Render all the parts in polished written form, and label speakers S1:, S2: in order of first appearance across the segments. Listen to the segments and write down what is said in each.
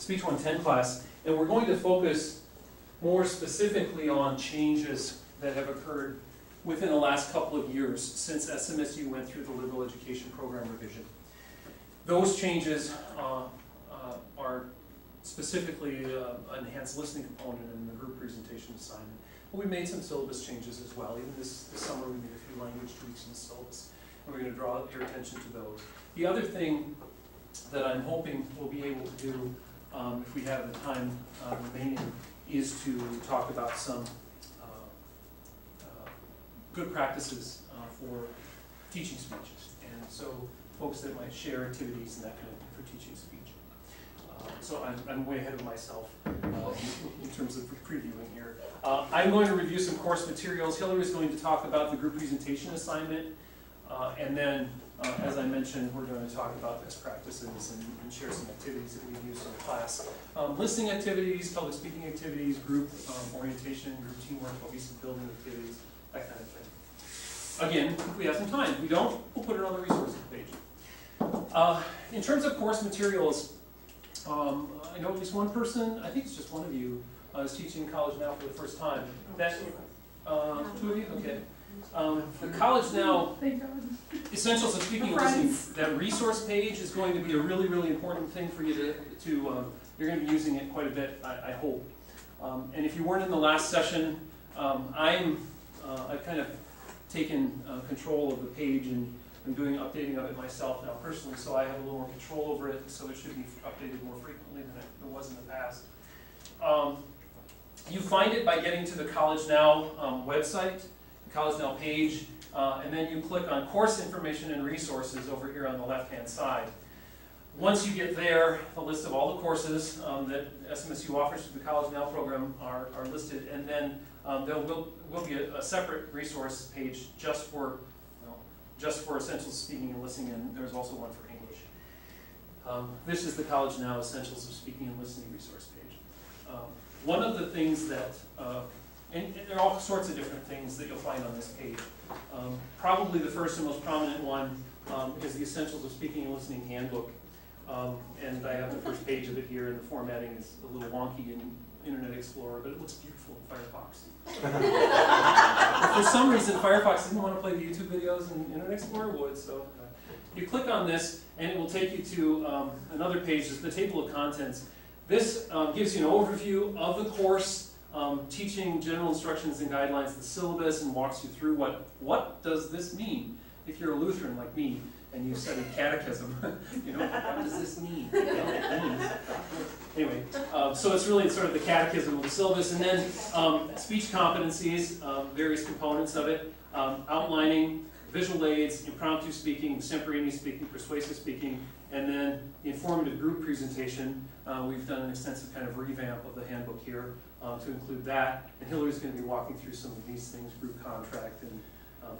S1: SPCH110 class, and we're going to focus more specifically on changes that have occurred within the last couple of years since SMSU went through the Liberal Education Program revision. Those changes are specifically an enhanced listening component in the group presentation assignment. But we made some syllabus changes as well. Even this summer we made a few language tweaks in the syllabus, and we're going to draw your attention to those. The other thing that I'm hoping we'll be able to do, if we have the time remaining, is to talk about some good practices for teaching speeches. And so folks that might share activities and that kind of thing for teaching speech. So I'm way ahead of myself in terms of previewing here. I'm going to review some course materials. Hillary's going to talk about the group presentation assignment. And then, as I mentioned, we're going to talk about best practices and share some activities that we've used in class. Listening activities, public speaking activities, group orientation, group teamwork, cohesive building activities, that kind of thing. Again, if we have some time. If we don't, we'll put it on the resources page. In terms of course materials, I know at least one person, I think it's just one of you, is teaching in college now for the first time. That, two of you? Okay. The College Now Essentials of Speaking and Listening, that resource page is going to be a really, really important thing for you you're going to be using it quite a bit, I hope. And if you weren't in the last session, I've kind of taken control of the page and I'm doing updating of it myself now personally, so I have a little more control over it, so it should be updated more frequently than it was in the past. You find it by getting to the College Now website, the College Now page, and then you click on Course Information and Resources over here on the left-hand side. Once you get there, the list of all the courses that SMSU offers through the College Now program are listed, and then there will be a separate resource page just for Essentials of Speaking and Listening, and there's also one for English. This is the College Now Essentials of Speaking and Listening resource page. One of the things that, and there are all sorts of different things that you'll find on this page. Probably the first and most prominent one is the Essentials of Speaking and Listening Handbook. And I have the first page of it here, and the formatting is a little wonky in Internet Explorer, but it looks beautiful in Firefox. For some reason, Firefox didn't want to play the YouTube videos, and Internet Explorer would. So you click on this, and it will take you to another page, the table of contents. This gives you an overview of the course, teaching general instructions and guidelines, the syllabus, and walks you through what does this mean. If you're a Lutheran like me, and you studied catechism, what does this mean? Anyway, so it's really sort of the catechism of the syllabus, and then speech competencies, various components of it, outlining, visual aids, impromptu speaking, extemporaneous speaking, persuasive speaking, and then the informative group presentation. We've done an extensive kind of revamp of the handbook here to include that, and Hillary's going to be walking through some of these things, group contract and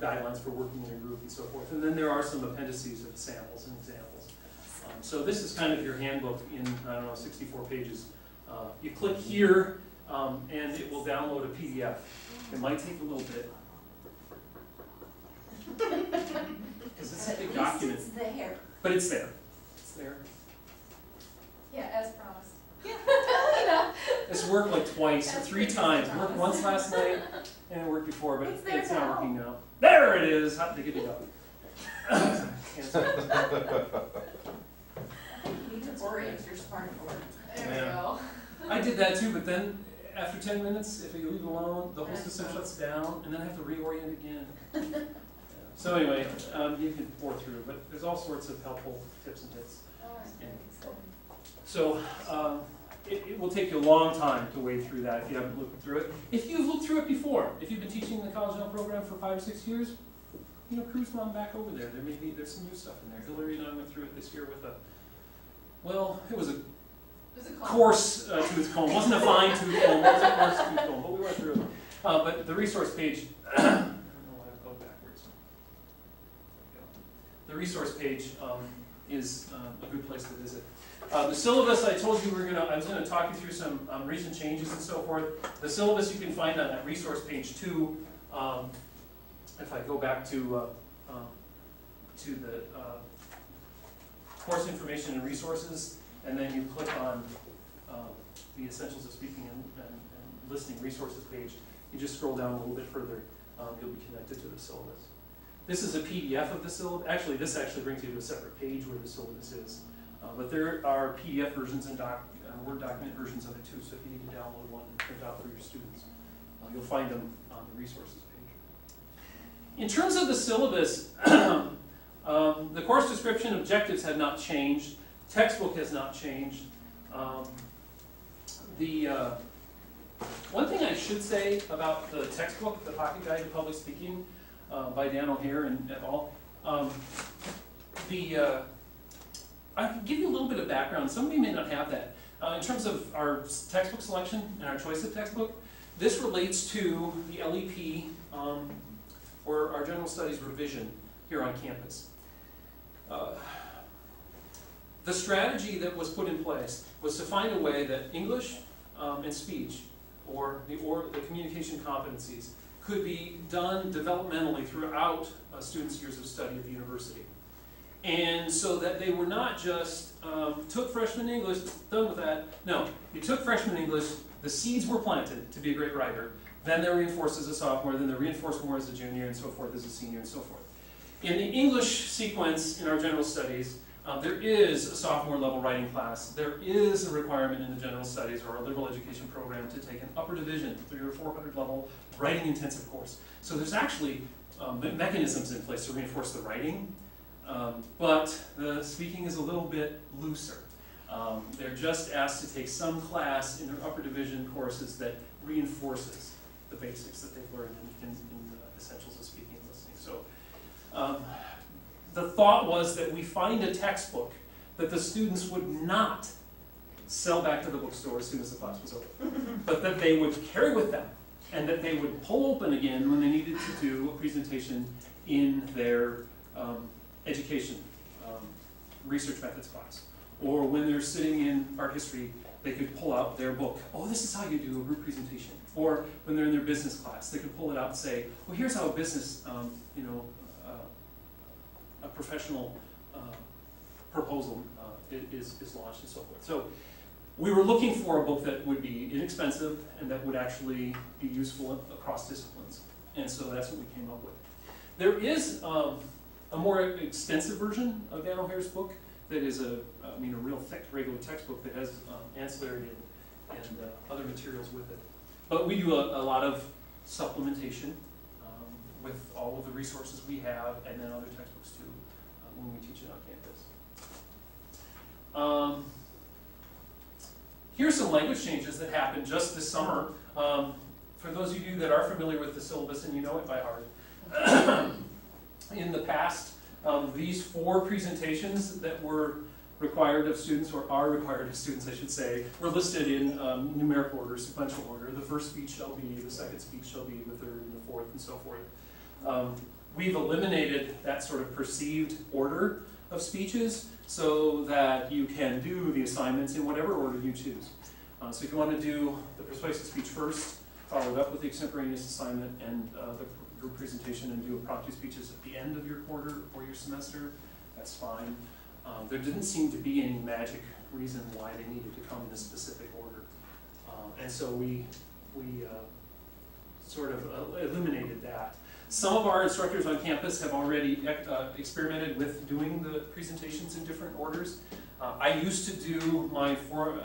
S1: guidelines for working in a group and so forth. And then there are some appendices of samples and examples. So this is kind of your handbook in, 64 pages. You click here, and it will download a PDF. It might take a little bit. Because it's a big document.
S2: It's there.
S1: But it's there. It's there.
S2: Yeah, as promised.
S1: It's worked like twice or 3 times. It worked once last night, and it worked before, but it's not working now. There it is! Hot diggity go.
S2: I think you need to orient your smartboard. There we go.
S1: I did that too, but then after 10 minutes, if you leave it alone, the whole system shuts down, and then I have to reorient again. So anyway, you can pour through, but there's all sorts of helpful tips and hits. So it will take you a long time to wade through that if you haven't looked through it. If you've looked through it before, if you've been teaching the College Now program for 5 or 6 years, cruise on back over there. There's some new stuff in there. Hillary and I went through it this year with it was a course to its comb. It wasn't a fine-tooth comb, it was a course tooth comb, but we went through it. But the resource page, I don't know why I'm going backwards. The resource page is a good place to visit. The syllabus, I told you I was going to talk you through some recent changes and so forth. The syllabus you can find on that resource page 2. If I go back to the course information and resources, and then you click on the Essentials of Speaking and Listening resources page, you just scroll down a little bit further, you'll be connected to the syllabus. This is a PDF of the syllabus. Actually, this actually brings you to a separate page where the syllabus is. But there are PDF versions and Word document versions of it too, so if you need to download one and print out for your students, you'll find them on the resources page. In terms of the syllabus, the course description objectives have not changed. Textbook has not changed. One thing I should say about the textbook, the Pocket Guide to Public Speaking by Dan O'Hare and et al. I can give you a little bit of background. Some of you may not have that. In terms of our textbook selection and our choice of textbook, this relates to the LEP or our General Studies revision here on campus. The strategy that was put in place was to find a way that English and speech, or the communication competencies, could be done developmentally throughout a student's years of study at the university. And so that they were not just took freshman English, done with that. No, you took freshman English, the seeds were planted to be a great writer, then they're reinforced as a sophomore, then they're reinforced more as a junior, and so forth as a senior, and so forth. In the English sequence in our general studies, there is a sophomore level writing class. There is a requirement in the general studies or a liberal education program to take an upper division, 300 or 400 level writing intensive course. So there's actually mechanisms in place to reinforce the writing, but the speaking is a little bit looser. They're just asked to take some class in their upper division courses that reinforces the basics that they've learned in the Essentials of Speaking and Listening. So the thought was that we find a textbook that the students would not sell back to the bookstore as soon as the class was over, but that they would carry with them, and that they would pull open again when they needed to do a presentation in their education research methods class. Or when they're sitting in art history, they could pull out their book. Oh, this is how you do a group presentation. Or when they're in their business class, they could pull it out and say, well, here's how a business, a professional proposal is launched and so forth. So we were looking for a book that would be inexpensive and that would actually be useful across disciplines. And so that's what we came up with. There is a more extensive version of Dan O'Hare's book that is a real thick regular textbook that has ancillary and other materials with it. But we do a lot of supplementation with all of the resources we have, and then other textbooks too, when we teach it on campus. Here's some language changes that happened just this summer. For those of you that are familiar with the syllabus and you know it by heart, in the past, these 4 presentations that were required of students, or are required of students, I should say, were listed in numerical order, sequential order. The first speech shall be, the second speech shall be, the third and the fourth, and so forth. We've eliminated that sort of perceived order of speeches so that you can do the assignments in whatever order you choose. So if you want to do the persuasive speech first, follow it up with the extemporaneous assignment and the group presentation, and do impromptu speeches at the end of your quarter or your semester, that's fine. There didn't seem to be any magic reason why they needed to come in a specific order. And so we sort of eliminated that. Some of our instructors on campus have already experimented with doing the presentations in different orders. I used to do I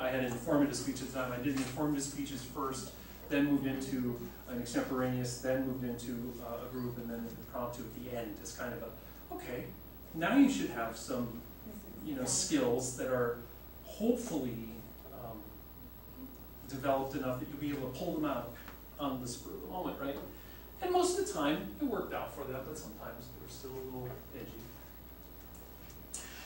S1: had an informative speech at the time. I did the informative speeches first, then moved into an extemporaneous, then moved into a group, and then an impromptu at the end. It's kind of okay, now you should have some skills that are hopefully developed enough that you'll be able to pull them out on the spur of the moment, right? And most of the time, it worked out for them, but sometimes they're still a little edgy.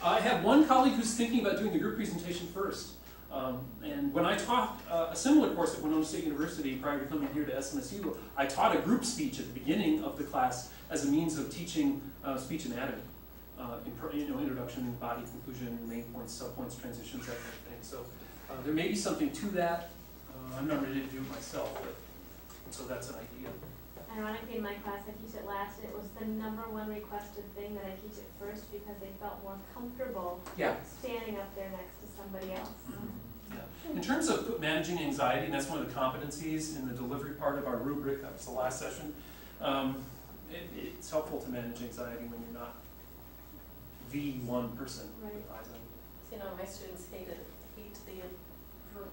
S1: I have one colleague who's thinking about doing the group presentation first. And when I taught a similar course at Winona State University prior to coming here to SMSU, I taught a group speech at the beginning of the class as a means of teaching speech anatomy. Introduction, body, conclusion, main points, subpoints, transitions, that kind of thing. So there may be something to that. I'm not ready to do it myself, but so that's an idea.
S3: Ironically, in my class, I teach it last, and it was the #1 requested thing that I teach it first because they felt more comfortable standing up there next to somebody else.
S1: Yeah. In terms of managing anxiety, and that's one of the competencies in the delivery part of our rubric, that was the last session, it's helpful to manage anxiety when you're not the one person with eyes on you.
S4: You know, my students hate the group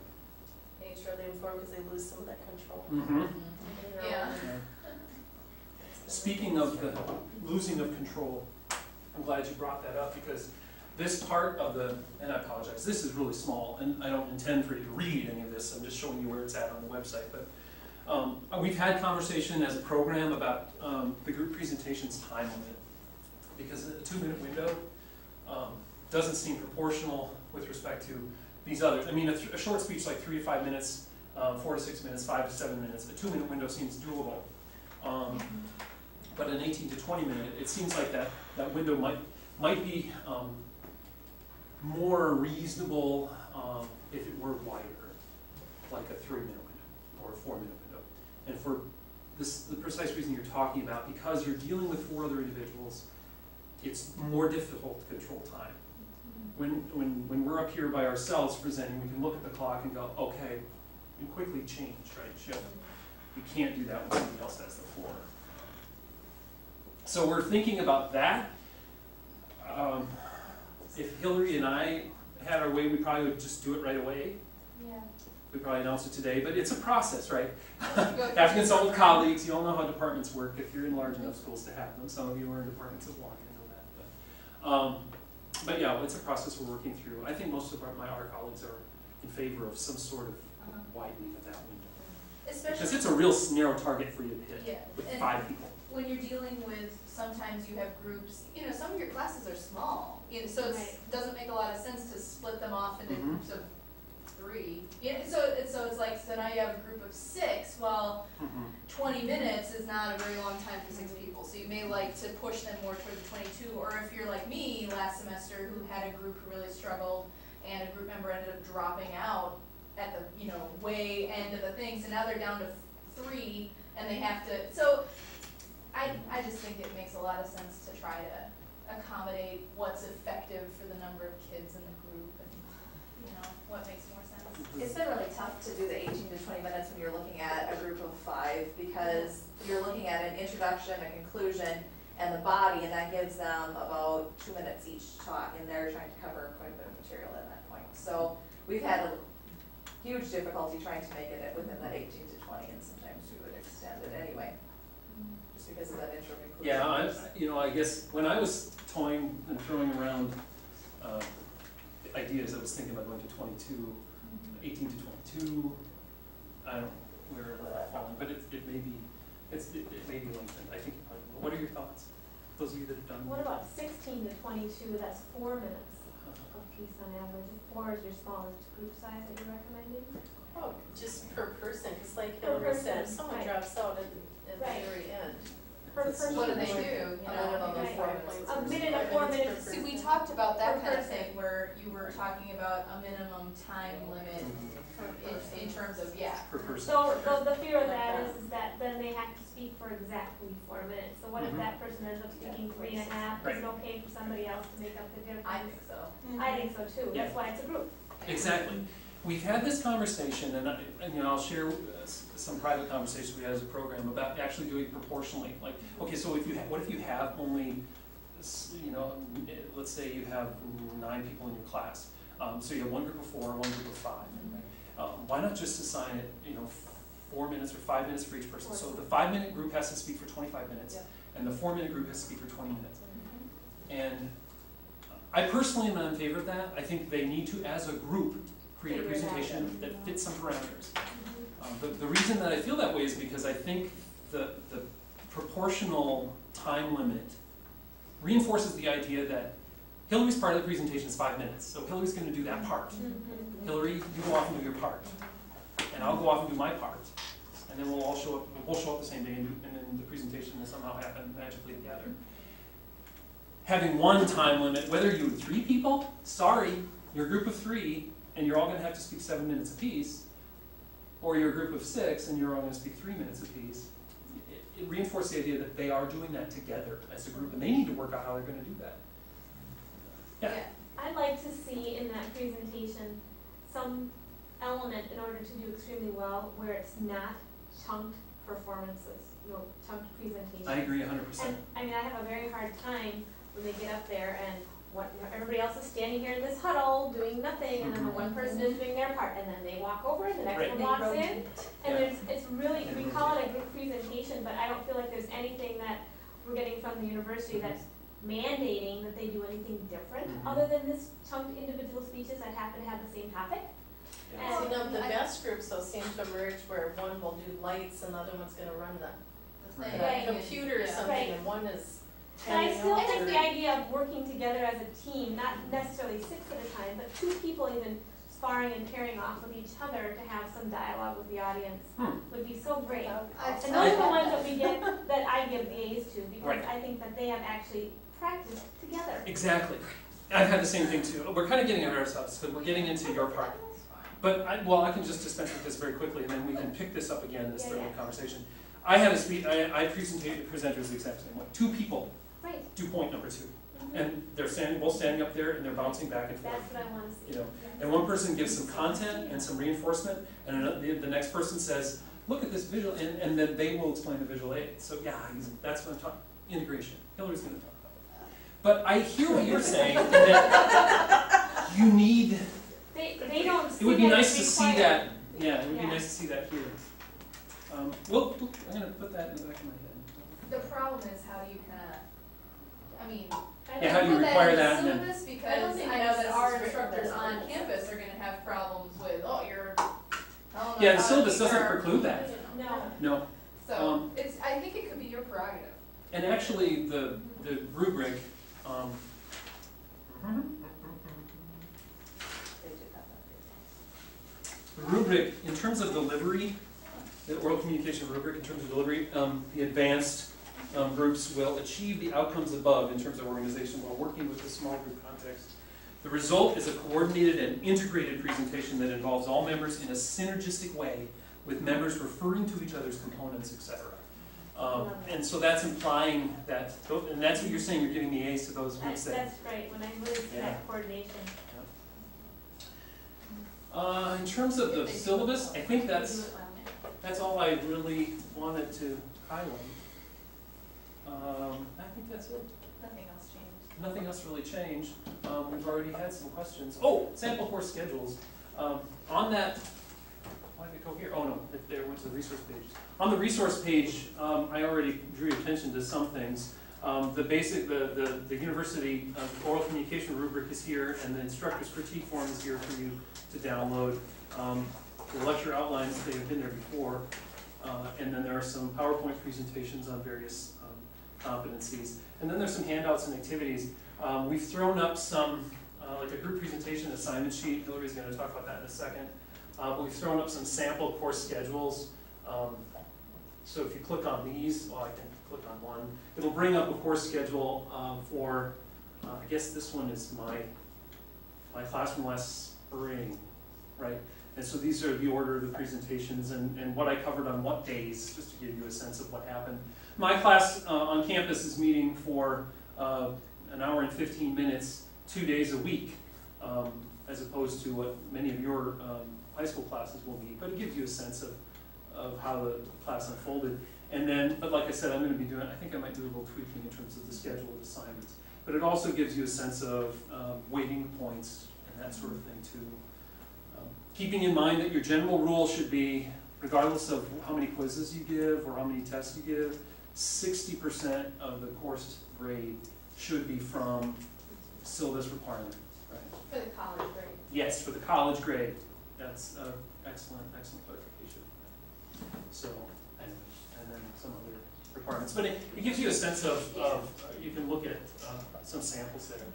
S4: nature of the inform because they lose some of that control.
S1: Mm-hmm.
S2: Yeah.
S1: Speaking of the losing of control, I'm glad you brought that up because this part of the, and I apologize, this is really small and I don't intend for you to read any of this, I'm just showing you where it's at on the website, but we've had conversation as a program about the group presentation's time limit because a 2-minute window doesn't seem proportional with respect to these others. I mean, a short speech like 3 to 5 minutes, 4 to 6 minutes, 5 to 7 minutes, a 2-minute window seems doable. But an 18 to 20 minute, it seems like that window might be more reasonable if it were wider, like a 3-minute window or a 4-minute window. And for the precise reason you're talking about, because you're dealing with 4 other individuals, it's more difficult to control time. When we're up here by ourselves presenting, we can look at the clock and go, okay, you quickly change, right, shift. You can't do that when somebody else has the floor. So we're thinking about that. If Hillary and I had our way, we probably would just do it right away.
S3: Yeah.
S1: We probably announce it today, but it's a process, right? Have to consult with colleagues. You all know how departments work if you're in large enough schools to have them. Some of you are in departments of one, I know that. But yeah, it's a process we're working through. I think most of our colleagues are in favor of some sort of widening of that window.
S2: Especially
S1: Because it's a real narrow target for you to hit with
S2: and
S1: 5 people.
S2: when you're dealing with, sometimes you have groups, you know, some of your classes are small, you know, so it doesn't make a lot of sense to split them off into groups of 3. You know, so it's like, so now you have a group of 6, well, 20 minutes is not a very long time for 6 people, so you may like to push them more toward the 22, or if you're like me last semester who had a group who really struggled, and a group member ended up dropping out at the, you know, way end of the thing, so now they're down to 3, and they have to, so I just think it makes a lot of sense to try to accommodate what's effective for the number of kids in the group, and, you know, what makes more sense.
S5: It's been really tough to do the 18 to 20 minutes when you're looking at a group of 5 because you're looking at an introduction, a conclusion, and the body, and that gives them about 2 minutes each talk, and they're trying to cover quite a bit of material at that point. So we've had a huge difficulty trying to make it within that 18 to 20, and sometimes we would extend it anyway, just because of that intro conclusion.
S1: Yeah, I guess when I was toying and throwing around ideas, I was thinking about going to 22, 18 to 22. I don't know where that's falling, but it may be lengthened. I think it probably will. What are your thoughts? Those of you that have done.
S3: What about 16 to 22? That's 4 minutes a piece on average. If 4 is your smallest group size that you're recommending.
S4: Oh, just per person, because like
S3: Per
S4: Hillary said, if
S3: person,
S4: someone
S3: right.
S4: drops out at the very end.
S3: Per person.
S2: What do they do?
S4: You know,
S3: Right.
S4: 4 minutes.
S3: A minute or 4
S4: 5 minutes
S3: minutes.
S4: per
S2: See, we
S4: person.
S2: talked about that
S3: Per
S2: kind of
S3: person.
S2: thing where you were talking about a minimum time limit in terms of,
S1: Per person.
S3: So the fear of that is that then they have to speak for exactly 4 minutes. So what if that person ends up speaking 3.5? Is it okay for somebody else to make up the difference?
S2: I think so.
S3: I think so too. That's why it's a group.
S1: Exactly. We've had this conversation, and I'll share some private conversations we had as a program about actually doing proportionally. Like, okay, so what if you have only, let's say you have 9 people in your class. So you have one group of 4, one group of 5. Why not just assign it, 4 minutes or 5 minutes for each person? So the 5-minute group has to speak for 25 minutes, and the 4-minute group has to speak for 20 minutes. And I personally am not in favor of that. I think they need to, as a group, create a presentation that fits some parameters. The reason that I feel that way is because I think the proportional time limit reinforces the idea that Hillary's part of the presentation is 5 minutes, so Hillary's going to do that part. Hillary, you go off and do your part, and I'll go off and do my part, and then we'll all show up. We'll show up the same day, and then the presentation will somehow happen magically together. Having one time limit, whether you have 3 people, sorry, you're a group of 3, and you're all going to have to speak 7 minutes apiece, or you're a group of 6, and you're all going to speak 3 minutes apiece. It reinforces the idea that they are doing that together as a group, and they need to work out how they're going to do that. Yeah.
S3: I'd like to see in that presentation some element in order to do extremely well where it's not chunked performances, chunked presentations.
S1: I agree 100%.
S3: And, I mean, I have a very hard time when they get up there and everybody else is standing here in this huddle doing nothing, and then the one person is doing their part, and then they walk over, and the next
S1: Right.
S3: one walks in. And
S1: Yeah.
S3: it's really, we call it a group presentation, but I don't feel like there's anything that we're getting from the university that's mandating that they do anything different, other than this chunked individual speeches that happen to have the same topic.
S1: Yeah.
S4: See, the best groups though seem to emerge where one will do lights and the other one's gonna run the
S1: Right.
S2: thing.
S4: computer or
S2: Yeah.
S4: something,
S3: Right.
S4: and one is
S3: And I
S4: handing
S3: still
S4: out
S3: think
S4: or-
S3: the idea of working together as a team, not necessarily 6 at a time, but 2 people even sparring and pairing off with each other to have some dialogue with the audience would be so great. And those are the ones that we get, that I give the A's to, because
S1: Right.
S3: I think that they have actually practiced together.
S1: Exactly. I've had the same thing too. We're kind of getting ahead of ourselves, because we're getting into your part. But I can just dispense with this very quickly, and then we can pick this up again in this third conversation. I had a speech, I presented the exact same way. 2 people
S3: Right.
S1: do point number 2. And they're both standing up there and they're bouncing back and forth.
S3: That's what I want to see.
S1: You know, and one person gives some content and some reinforcement, and the next person says, look at this visual, and then they will explain the visual aid. So yeah, that's what I'm talking, integration. Hillary's going to talk about it. But I hear what you're saying, that you need,
S3: They don't see
S1: it would be
S3: that
S1: nice
S3: it's
S1: to see
S3: required.
S1: that, yeah, it would be
S3: Yeah.
S1: nice to see that here. Well, I'm going to put that in the back of my head.
S2: The problem is how do you kinda, I mean,
S1: Yeah, how do you require that? And then,
S2: syllabus,
S4: I don't
S2: because
S4: think
S2: I know that
S4: this
S2: our
S4: is written
S2: instructors
S4: as
S2: on
S4: syllabus.
S2: campus are gonna have problems with, oh, you're telling them
S1: yeah, the
S2: how to
S1: syllabus
S2: keep
S1: doesn't
S2: our-"
S1: preclude that.
S3: No.
S1: No.
S2: So, I think it could be your prerogative.
S1: And actually, the rubric, the rubric, in terms of delivery, the oral communication rubric, in terms of delivery, the advanced groups will achieve the outcomes above in terms of organization while working with the small group context. The result is a coordinated and integrated presentation that involves all members in a synergistic way, with members referring to each other's components, etc. And so that's implying that, and that's what you're saying, you're giving the A's to those groups that.
S3: That's right, when I really see that coordination.
S1: In terms of the syllabus, I think that's all I really wanted to highlight. I think that's it.
S2: Nothing else changed.
S1: Nothing else really changed. We've already had some questions. Oh, sample course schedules. On that, why did it go here? Oh no, there went to the resource page. On the resource page, I already drew your attention to some things. The university oral communication rubric is here, and the instructor's critique form is here for you to download. The lecture outlines, they have been there before. And then there are some PowerPoint presentations on various competencies. And then there's some handouts and activities. We've thrown up some, like a group presentation assignment sheet. Hillary's going to talk about that in a second. We've thrown up some sample course schedules. So if you click on these, well, I can click on one. It'll bring up a course schedule for, I guess this one is my class from last spring, right? And so these are the order of the presentations and what I covered on what days, just to give you a sense of what happened. My class on campus is meeting for an hour and 15 minutes, 2 days a week, as opposed to what many of your high school classes will meet. But it gives you a sense of how the class unfolded. And then, but like I said, I'm going to be doing, I think I might do a little tweaking in terms of the schedule of assignments. But it also gives you a sense of weighting points and that sort of thing too. Keeping in mind that your general rule should be, regardless of how many quizzes you give or how many tests you give, 60% of the course grade should be from syllabus requirement, right?
S2: For the college grade.
S1: Yes, for the college grade. That's excellent clarification. So, anyway, and then some other requirements. But it gives you a sense of you can look at some samples there.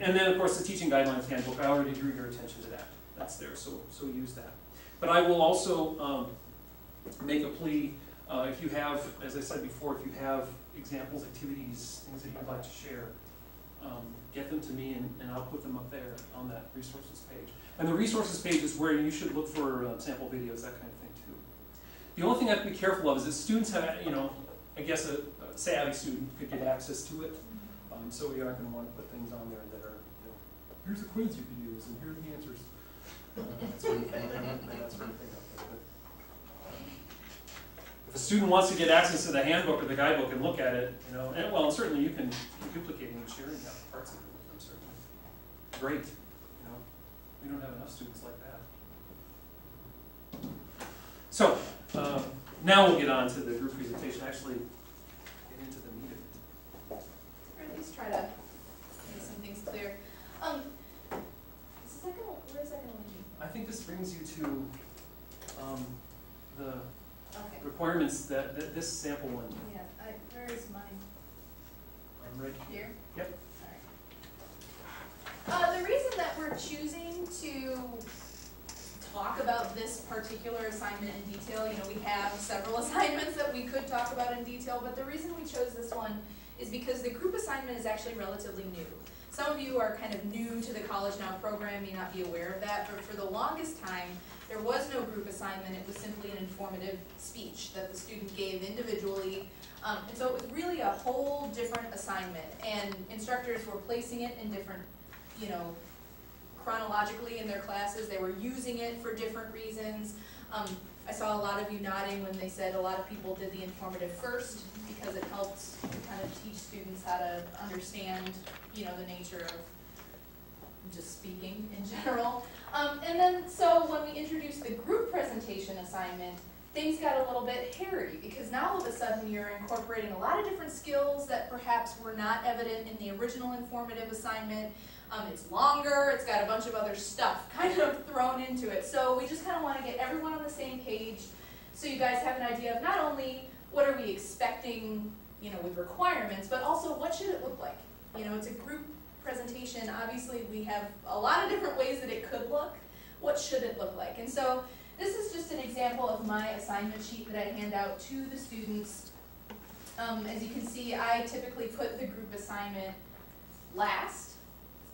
S1: And then, of course, the teaching guidelines handbook. I already drew your attention to that. That's there, so use that. But I will also make a plea, if you have, as I said before, if you have examples, activities, things that you'd like to share, get them to me and I'll put them up there on that resources page. And the resources page is where you should look for sample videos, that kind of thing too. The only thing I have to be careful of is that students have, I guess a savvy student could get access to it. So we aren't going to want to put things on there that are, here's a quiz you could use and here's the answers. That's one thing. That's one thing out there. But if a student wants to get access to the handbook or the guidebook and look at it, you know, and well, certainly you can duplicate and share parts of it with them, certainly. Great, you know. We don't have enough students like that. So, now we'll get on to the group presentation, actually get into the meat of it.
S2: Or at least try to make some things clear. Where is that going to lead you?
S1: I think this brings you to the
S2: Okay.
S1: requirements that this sample one.
S2: Yeah, where is mine?
S1: I'm right
S2: Here?
S1: Yep.
S2: Sorry. The reason that we're choosing to talk about this particular assignment in detail, you know, we have several assignments that we could talk about in detail, but the reason we chose this one is because the group assignment is actually relatively new. Some of you are kind of new to the College Now program, may not be aware of that, but for the longest time, there was no group assignment. It was simply an informative speech that the student gave individually. And so it was really a whole different assignment, and instructors were placing it in different, you know, chronologically in their classes. They were using it for different reasons. I saw a lot of you nodding when they said a lot of people did the informative first because it helped kind of teach students how to understand, you know, the nature of just speaking in general. And then, so when we introduced the group presentation assignment, things got a little bit hairy because now all of a sudden you're incorporating a lot of different skills that perhaps were not evident in the original informative assignment. It's longer, it's got a bunch of other stuff kind of thrown into it. So we just kind of want to get everyone on the same page so you guys have an idea of not only what are we expecting, you know, with requirements, but also what should it look like. You know, it's a group presentation. Obviously, we have a lot of different ways that it could look. What should it look like? And so this is just an example of my assignment sheet that I hand out to the students. As you can see, I typically put the group assignment last,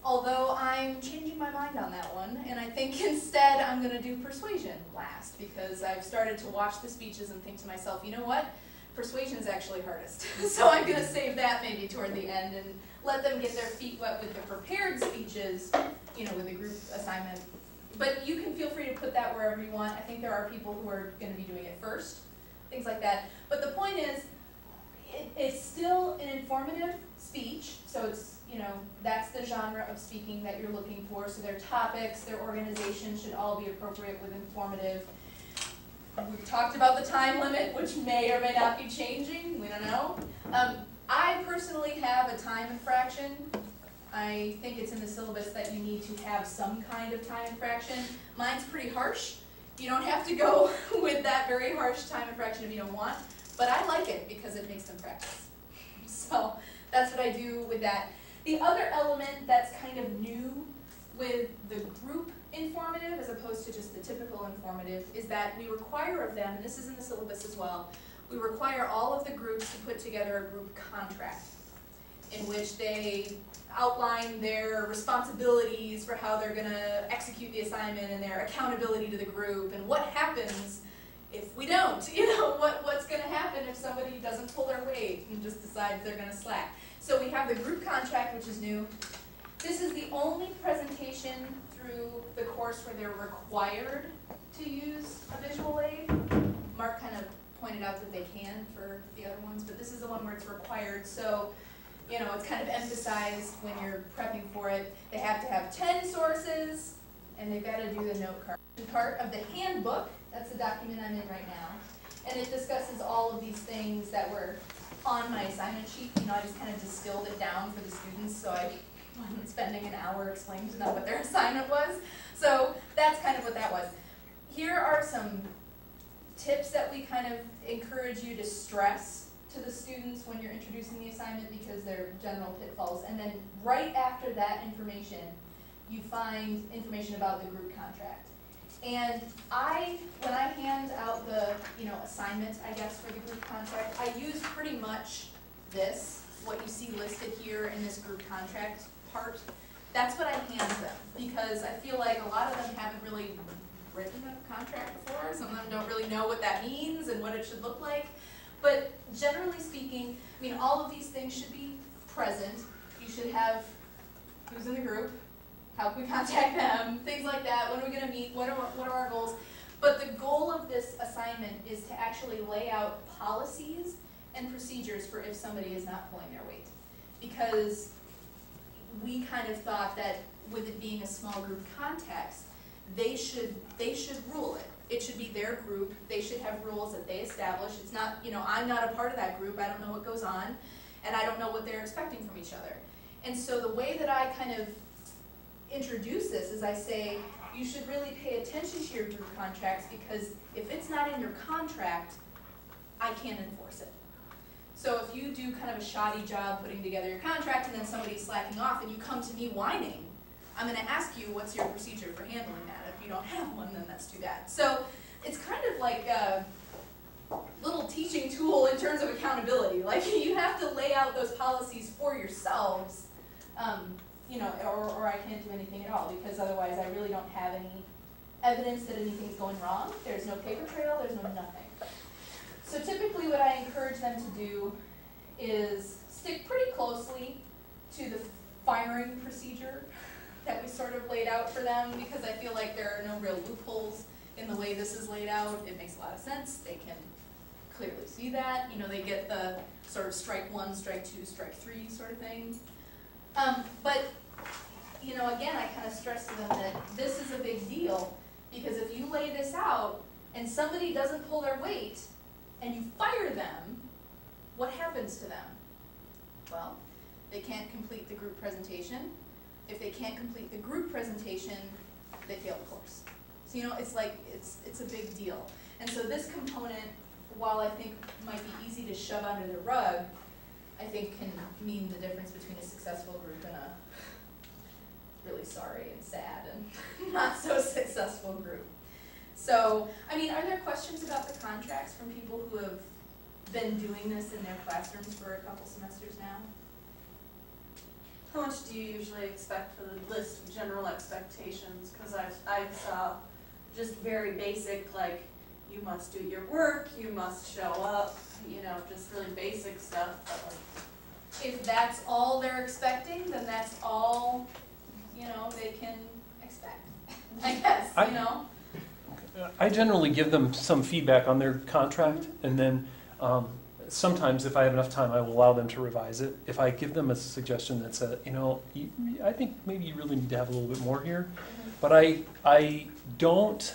S2: although I'm changing my mind on that one, and I think instead I'm going to do persuasion last, because I've started to watch the speeches and think to myself, you know what? Persuasion is actually hardest. So I'm going to save that maybe toward the end and let them get their feet wet with the prepared speeches, you know, with the group assignment. But you can feel free to put that wherever you want. I think there are people who are going to be doing it first, things like that. But the point is, it's still an informative speech, so it's, you know, that's the genre of speaking that you're looking for. So their topics, their organization should all be appropriate with informative. We've talked about the time limit, which may or may not be changing, we don't know. I personally have a time infraction. I think it's in the syllabus that you need to have some kind of time infraction. Mine's pretty harsh. You don't have to go with that very harsh time infraction if you don't want, but I like it because it makes them practice. So that's what I do with that. The other element that's kind of new with the group informative as opposed to just the typical informative is that we require of them, and this is in the syllabus as well, we require all of the groups to put together a group contract in which they outline their responsibilities for how they're going to execute the assignment and their accountability to the group and what happens if we don't, you know, what's going to happen if somebody doesn't pull their weight and just decides they're going to slack. So we have the group contract, which is new. This is the only presentation through the course where they're required to use a visual aid. Mark kind of pointed out that they can for the other ones, but this is the one where it's required. So, you know, it's kind of emphasized when you're prepping for it. They have to have 10 sources, and they've got to do the note card. Part of the handbook, that's the document I'm in right now, and it discusses all of these things that were on my assignment sheet. You know, I just kind of distilled it down for the students, so I wasn't spending an hour explaining to them what their assignment was. So that's kind of what that was. Here are some tips that we kind of encourage you to stress to the students when you're introducing the assignment because they're general pitfalls. And then right after that information, you find information about the group contract. And when I hand out the, you know, assignment, I guess, for the group contract, I use pretty much this, what you see listed here in this group contract part. That's what I hand them because I feel like a lot of them haven't really written a contract before. Some of them don't really know what that means and what it should look like. But generally speaking, I mean, all of these things should be present. You should have who's in the group, How can we contact them? Things like that. When are we going to meet? What are our goals? But the goal of this assignment is to actually lay out policies and procedures for if somebody is not pulling their weight. Because we kind of thought that with it being a small group context, they should rule it. It should be their group. They should have rules that they establish. It's not, I'm not a part of that group. I don't know what goes on, and I don't know what they're expecting from each other. And so the way that I kind of introduce this is I say, you should really pay attention to your group contracts, because if it's not in your contract, I can't enforce it. So if you do kind of a shoddy job putting together your contract and then somebody's slacking off and you come to me whining, I'm going to ask you what's your procedure for handling that. If you don't have one, then that's too bad. So it's kind of like a little teaching tool in terms of accountability. Like, you have to lay out those policies for yourselves, or I can't do anything at all, because otherwise I really don't have any evidence that anything's going wrong. There's no paper trail, there's no nothing. So typically what I encourage them to do is stick pretty closely to the firing procedure that we sort of laid out for them, because I feel like there are no real loopholes in the way this is laid out. It makes a lot of sense. They can clearly see that. They get the sort of strike one, strike two, strike three sort of thing. But again, I kind of stress to them that this is a big deal, because if you lay this out and somebody doesn't pull their weight and you fire them, what happens to them? Well, they can't complete the group presentation. If they can't complete the group presentation, they fail the course. So it's like, it's a big deal. And so this component, while I think might be easy to shove under the rug, I think can mean the difference between a successful group and a really sorry and sad and not so successful group. So, are there questions about the contracts from people who have been doing this in their classrooms for a couple semesters now?
S4: How much do you usually expect for the list of general expectations? Because I saw just very basic, like, you must do your work, you must show up, just really basic stuff. But like,
S2: if that's all they're expecting, then that's all, they can expect, I guess,
S1: I generally give them some feedback on their contract, and then sometimes if I have enough time, I will allow them to revise it. If I give them a suggestion that says, I think maybe you really need to have a little bit more here, but I don't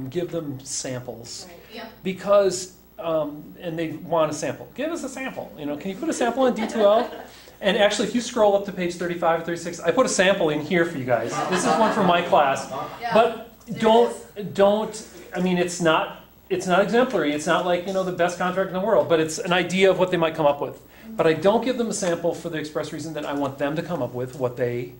S1: give them samples, because, and they want a sample. Give us a sample. Can you put a sample in D2L? And actually, if you scroll up to page 35 or 36, I put a sample in here for you guys. This is one from my class. But don't. It's not exemplary. It's not like the best contract in the world. But it's an idea of what they might come up with. But I don't give them a sample for the express reason that I want them to come up with what they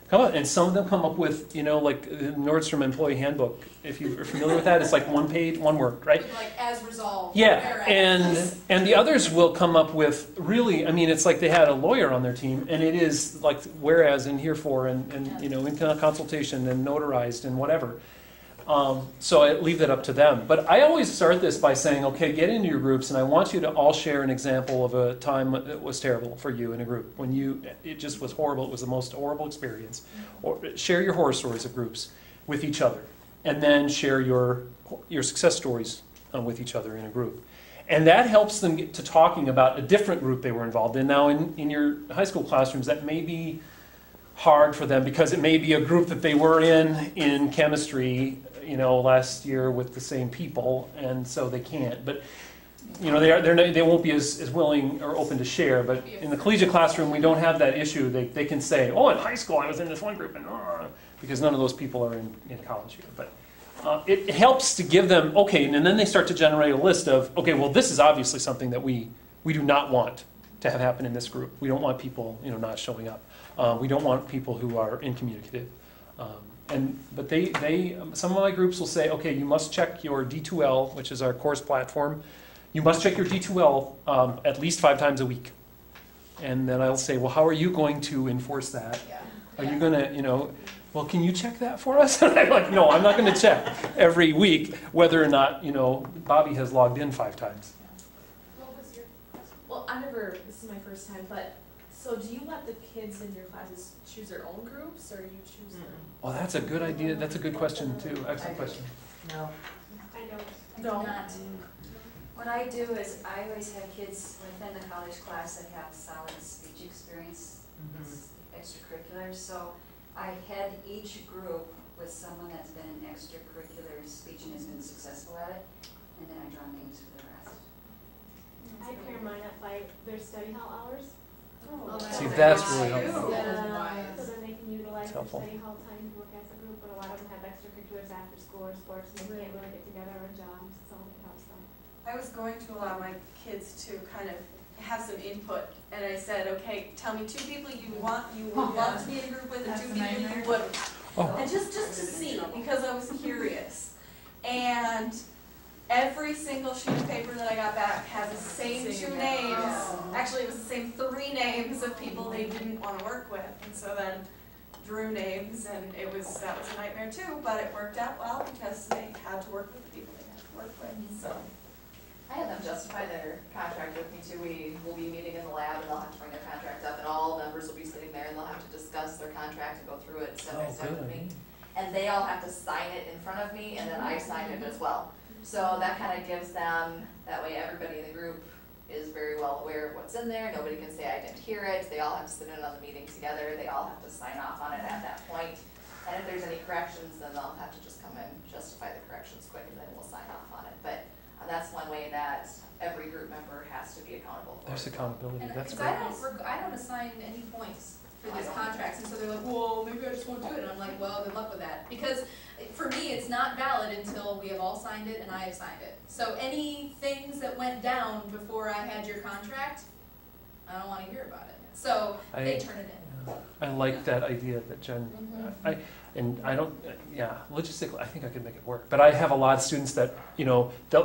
S1: come up. And some of them come up with like the Nordstrom Employee Handbook. If you're familiar with that, it's like one page, one word, right?
S2: Like as resolved.
S1: Yeah, and the others will come up with really. It's like they had a lawyer on their team, and it is like whereas and herefore and in consultation and notarized and whatever. So I leave that up to them. But I always start this by saying, okay, get into your groups, and I want you to all share an example of a time that was terrible for you in a group. When it just was horrible, it was the most horrible experience. Or share your horror stories of groups with each other. And then share your success stories with each other in a group. And that helps them get to talking about a different group they were involved in. Now, in your high school classrooms, that may be hard for them because it may be a group that they were in chemistry, last year with the same people, and so they can't. But they won't be as willing or open to share. But in the collegiate classroom, we don't have that issue. They can say, "Oh, in high school, I was in this one group," and because none of those people are in college here. But it helps to give them and then they start to generate a list of well, this is obviously something that we do not want to have happen in this group. We don't want people not showing up. We don't want people who are incommunicative. But some of my groups will say, okay, you must check your D2L, which is our course platform. You must check your D2L at least 5 times a week. And then I'll say, well, how are you going to enforce that? Are you going to, well, can you check that for us? And I'm like, no, I'm not going to check every week whether or not, Bobby has logged in 5 times.
S2: What was your question?
S6: Well, this is my first time, but So do you let the kids in your classes choose their own groups, or you choose them?
S1: Well, that's a good idea. That's a good question too. Excellent question.
S7: No.
S3: I know.
S2: I do
S6: No.
S2: not.
S7: What I do is I always have kids within the college class that have solid speech experience, extracurriculars. So I head each group with someone that's been in extracurricular speech and has been successful at it, and then I draw names for the rest.
S3: I pair mine up by their study hall hours.
S2: Oh,
S1: See, that's really helpful.
S3: Yeah, so then they can utilize
S1: It's
S3: their
S1: helpful.
S3: study hall time to work as a group, but a lot of them have extracurriculars after school or sports, and they can't really get together or jobs, so it helps them.
S4: I was going to allow my kids to kind of have some input, and I said, okay, tell me 2 people you would love to be in a group with, and 2 people you wouldn't.
S1: Oh.
S4: And just to see, because I was curious. And every single sheet of paper that I got back had the same 2 names. Actually, it was the same 3 names of people they didn't want to work with. And so then drew names, and that was a nightmare too, but it worked out well because they had to work with the people they had to work with. So
S5: I had them justify their contract with me too. We will be meeting in the lab and they'll have to bring their contract up and all members will be sitting there and they'll have to discuss their contract and go through it step by step with me. And they all have to sign it in front of me and then I sign it as well. So that kind of gives them, that way everybody in the group is very well aware of what's in there. Nobody can say I didn't hear it. They all have to sit in on the meeting together. They all have to sign off on it at that point. And if there's any corrections, then they'll have to just come and justify the corrections quick and then we'll sign off on it. But that's one way that every group member has to be accountable for.
S1: There's accountability.
S2: And
S1: That's
S2: because
S1: great.
S2: I don't assign any points for these contracts, and so they're like, well, maybe I just won't do it, and I'm like, well, good luck with that, because for me, it's not valid until we have all signed it and I have signed it. So any things that went down before I had your contract, I don't want to hear about it. So they turn it in.
S1: I like that idea that Jen, logistically, I think I could make it work. But I have a lot of students that,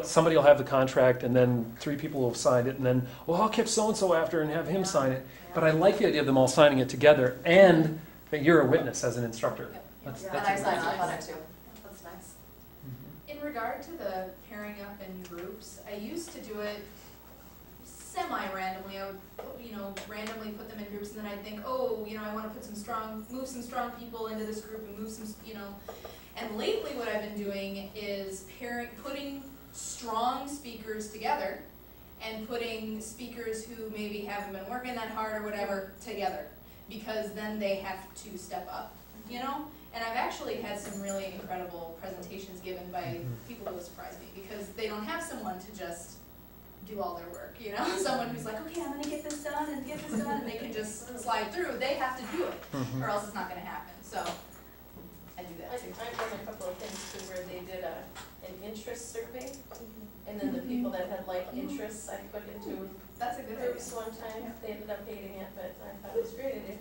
S1: somebody will have the contract and then 3 people will have signed it and then, well, I'll catch so-and-so after and have him sign it. But I like the idea of them all signing it together and that you're a witness as an instructor. That's
S5: And I sign off on it too.
S4: that's nice.
S2: In regard to the pairing up in groups, I used to do it semi-randomly. I would, randomly put them in groups, and then I'd think, I want to move some strong people into this group and move some, And lately, what I've been doing is putting strong speakers together, and putting speakers who maybe haven't been working that hard or whatever together, because then they have to step up, And I've actually had some really incredible presentations given by people who surprised me, because they don't have someone to just do all their work, Someone who's like, okay, I'm gonna get this done, and they can just slide through. They have to do it, or else it's not gonna happen. So I do that too.
S6: I've done a couple of things too, where they did an interest survey, and then the people that had interests I put into
S2: That's a good idea.
S6: groups one time. They ended up hating it, but I thought it was a great idea.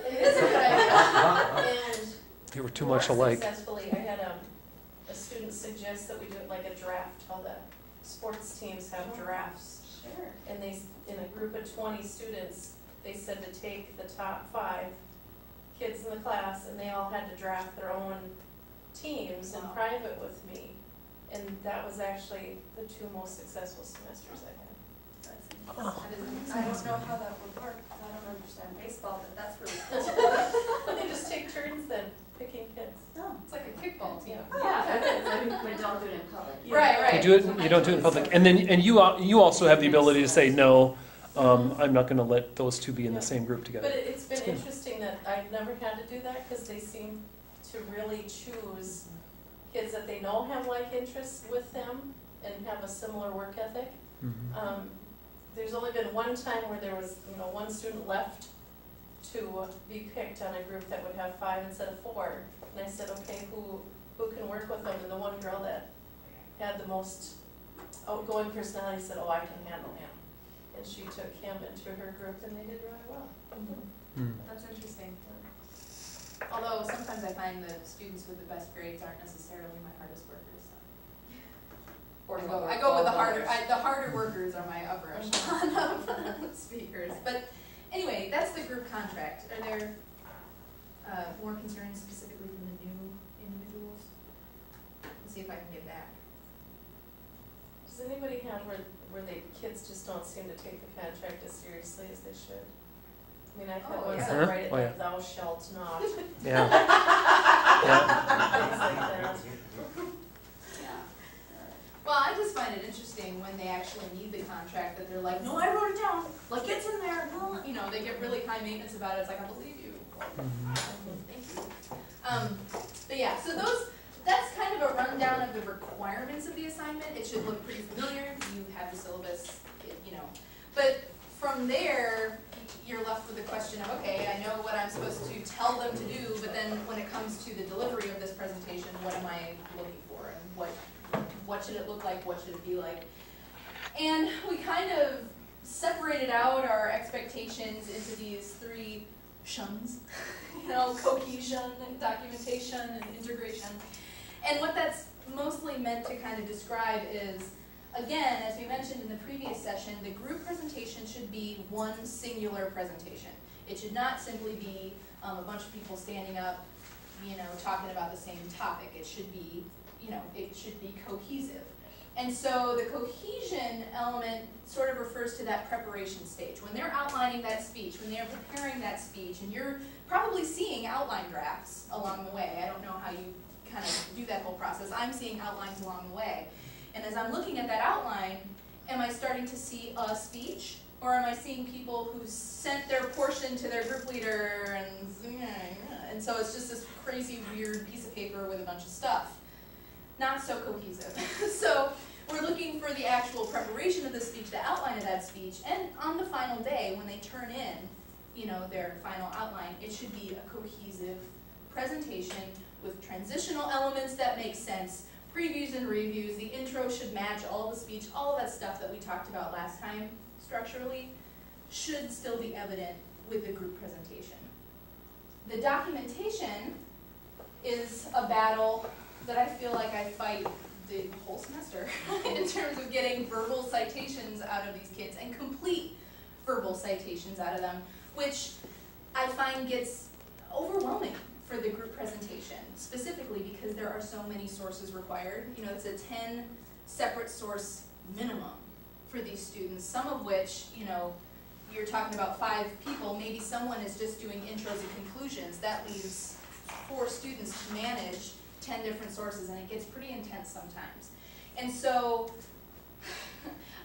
S2: It is a good idea.
S6: And
S1: They were too much alike.
S6: successfully, I had a student suggest that we do it like a draft, how the sports teams have drafts.
S2: Sure.
S6: And in a group of 20 students, they said to take the top 5 kids in the class, and they all had to draft their own teams in private with me. And that was actually the 2 most successful semesters I had.
S4: I don't know how that would work, because I don't understand baseball, but that's really cool.
S6: They just take turns then, picking kids.
S2: Oh, it's like a kickball team.
S7: Yeah, it is. But don't do it in public.
S2: Right.
S1: You don't do it in public. And then, you also have the ability to say, no, I'm not gonna let those 2 be in the same group together.
S6: But it's been interesting that I've never had to do that, because they seem to really choose kids that they know have interests with them and have a similar work ethic. There's only been one time where there was, one student left to be picked on a group that would have 5 instead of 4. And I said, okay, who can work with them? And the one girl that had the most outgoing personality said, I can handle him. And she took him into her group, and they did really well.
S2: That's interesting. Although sometimes I find the students with the best grades aren't necessarily my hardest workers. I go with the harder workers are my upper echelon of speakers. But anyway, that's the group contract. Are there more concerns specifically from the new individuals? Let's see if I can get back.
S6: Does anybody have where the kids just don't seem to take the contract as seriously as they should? I mean, I've had
S2: Oh,
S6: ones
S2: yeah.
S6: that write it
S8: Oh, yeah.
S6: like thou shalt not,
S8: Yeah.
S6: things like that.
S2: Yeah. Well, I just find it interesting when they actually need the contract that they're like, no, I wrote it down, like it's in there, no, you know, they get really high maintenance about it, it's like, I believe you. Thank you. But yeah, so that's kind of a rundown of the requirements of the assignment. It should look pretty familiar, you have the syllabus, you know. But from there, you're left with the question of, okay, I know what I'm supposed to tell them to do, but then when it comes to the delivery of this presentation, what am I looking for, and what should it look like, what should it be like? And we kind of separated out our expectations into these three shuns, you know, cohesion, and documentation, and integration. And what that's mostly meant to kind of describe is, again, as we mentioned in the previous session, the group presentation should be one singular presentation. It should not simply be a bunch of people standing up, you know, talking about the same topic. It should be, you know, it should be cohesive. And so the cohesion element sort of refers to that preparation stage. When they're outlining that speech, when they're preparing that speech, and you're probably seeing outline drafts along the way. I don't know how you kind of do that whole process. I'm seeing outlines along the way. And as I'm looking at that outline, am I starting to see a speech? Or am I seeing people who sent their portion to their group leader and so it's just this crazy weird piece of paper with a bunch of stuff. Not so cohesive. So we're looking for the actual preparation of the speech, the outline of that speech, and on the final day when they turn in, you know, their final outline, it should be a cohesive presentation with transitional elements that make sense, previews and reviews, the intro should match all the speech, all of that stuff that we talked about last time structurally should still be evident with the group presentation. The documentation is a battle that I feel like I fight the whole semester in terms of getting verbal citations out of these kids and complete verbal citations out of them, which I find gets overwhelming for the group presentation, specifically because there are so many sources required. You know, it's a 10 separate source minimum for these students, some of which, you know, you're talking about 5 people, maybe someone is just doing intros and conclusions. That leaves 4 students to manage 10 different sources, and it gets pretty intense sometimes. And so,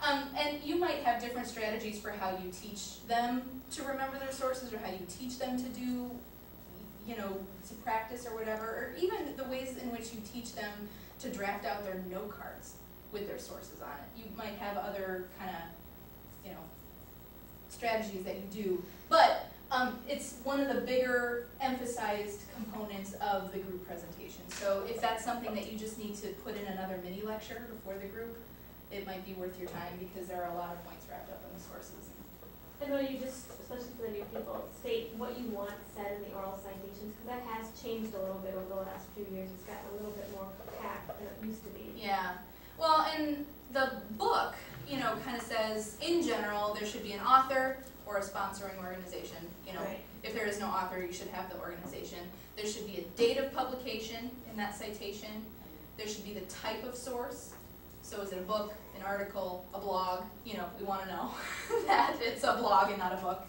S2: and you might have different strategies for how you teach them to remember their sources, or how you teach them to do, you know, to practice or whatever, or even the ways in which you teach them to draft out their note cards with their sources on it. You might have other kind of, you know, strategies that you do, but it's one of the bigger emphasized components of the group presentation. So if that's something that you just need to put in another mini lecture before the group, it might be worth your time because there are a lot of points wrapped up in the sources.
S3: And when you just, especially for the new people, state what you want said in the oral citations, because that has changed a little bit over the last few years. It's gotten a little bit more packed than it used to be.
S2: Yeah. Well, and the book, you know, kind of says, in general, there should be an author or a sponsoring organization. You know,
S3: Right.
S2: if there is no author, you should have the organization. There should be a date of publication in that citation. There should be the type of source. So is it a book, an article, a blog? You know, we want to know that it's a blog and not a book.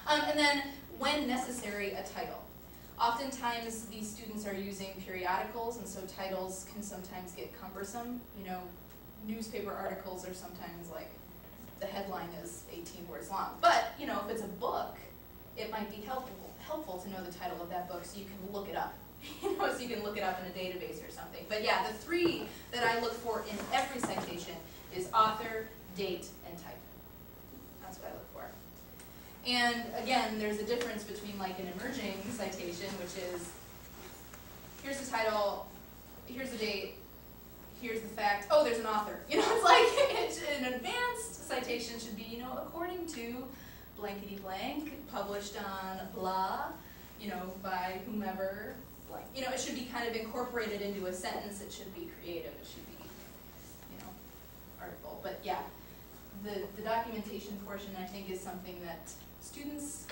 S2: And then, when necessary, a title. Oftentimes, these students are using periodicals, and so titles can sometimes get cumbersome. You know, newspaper articles are sometimes like, the headline is 18 words long. But, you know, if it's a book, it might be helpful to know the title of that book so you can look it up. You know, so you can look it up in a database or something. But yeah, the 3 that I look for in every citation is author, date, and type. That's what I look for. And again, there's a difference between like an emerging citation, which is, here's the title, here's the date, here's the fact, oh, there's an author. You know, it's like an advanced citation should be, you know, according to blankety blank, published on blah, you know, by whomever, blank. You know, it should be kind of incorporated into a sentence. It should be creative. It should be, you know, artful. But yeah, the documentation portion, I think, is something that students,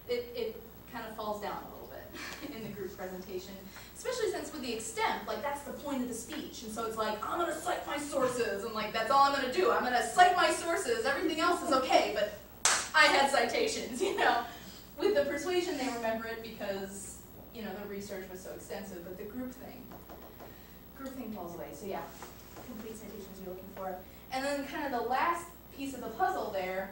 S2: it kind of falls down a little bit in the group presentation, especially since with the extent, like that's the point of the speech. And so it's like, I'm going to cite my sources, and like that's all I'm going to do. I'm going to cite my sources. Everything else is okay, but I had citations, you know. with the persuasion, they remember it because, you know, the research was so extensive, but the group thing falls away. So yeah, complete citations you're looking for. And then kind of the last piece of the puzzle there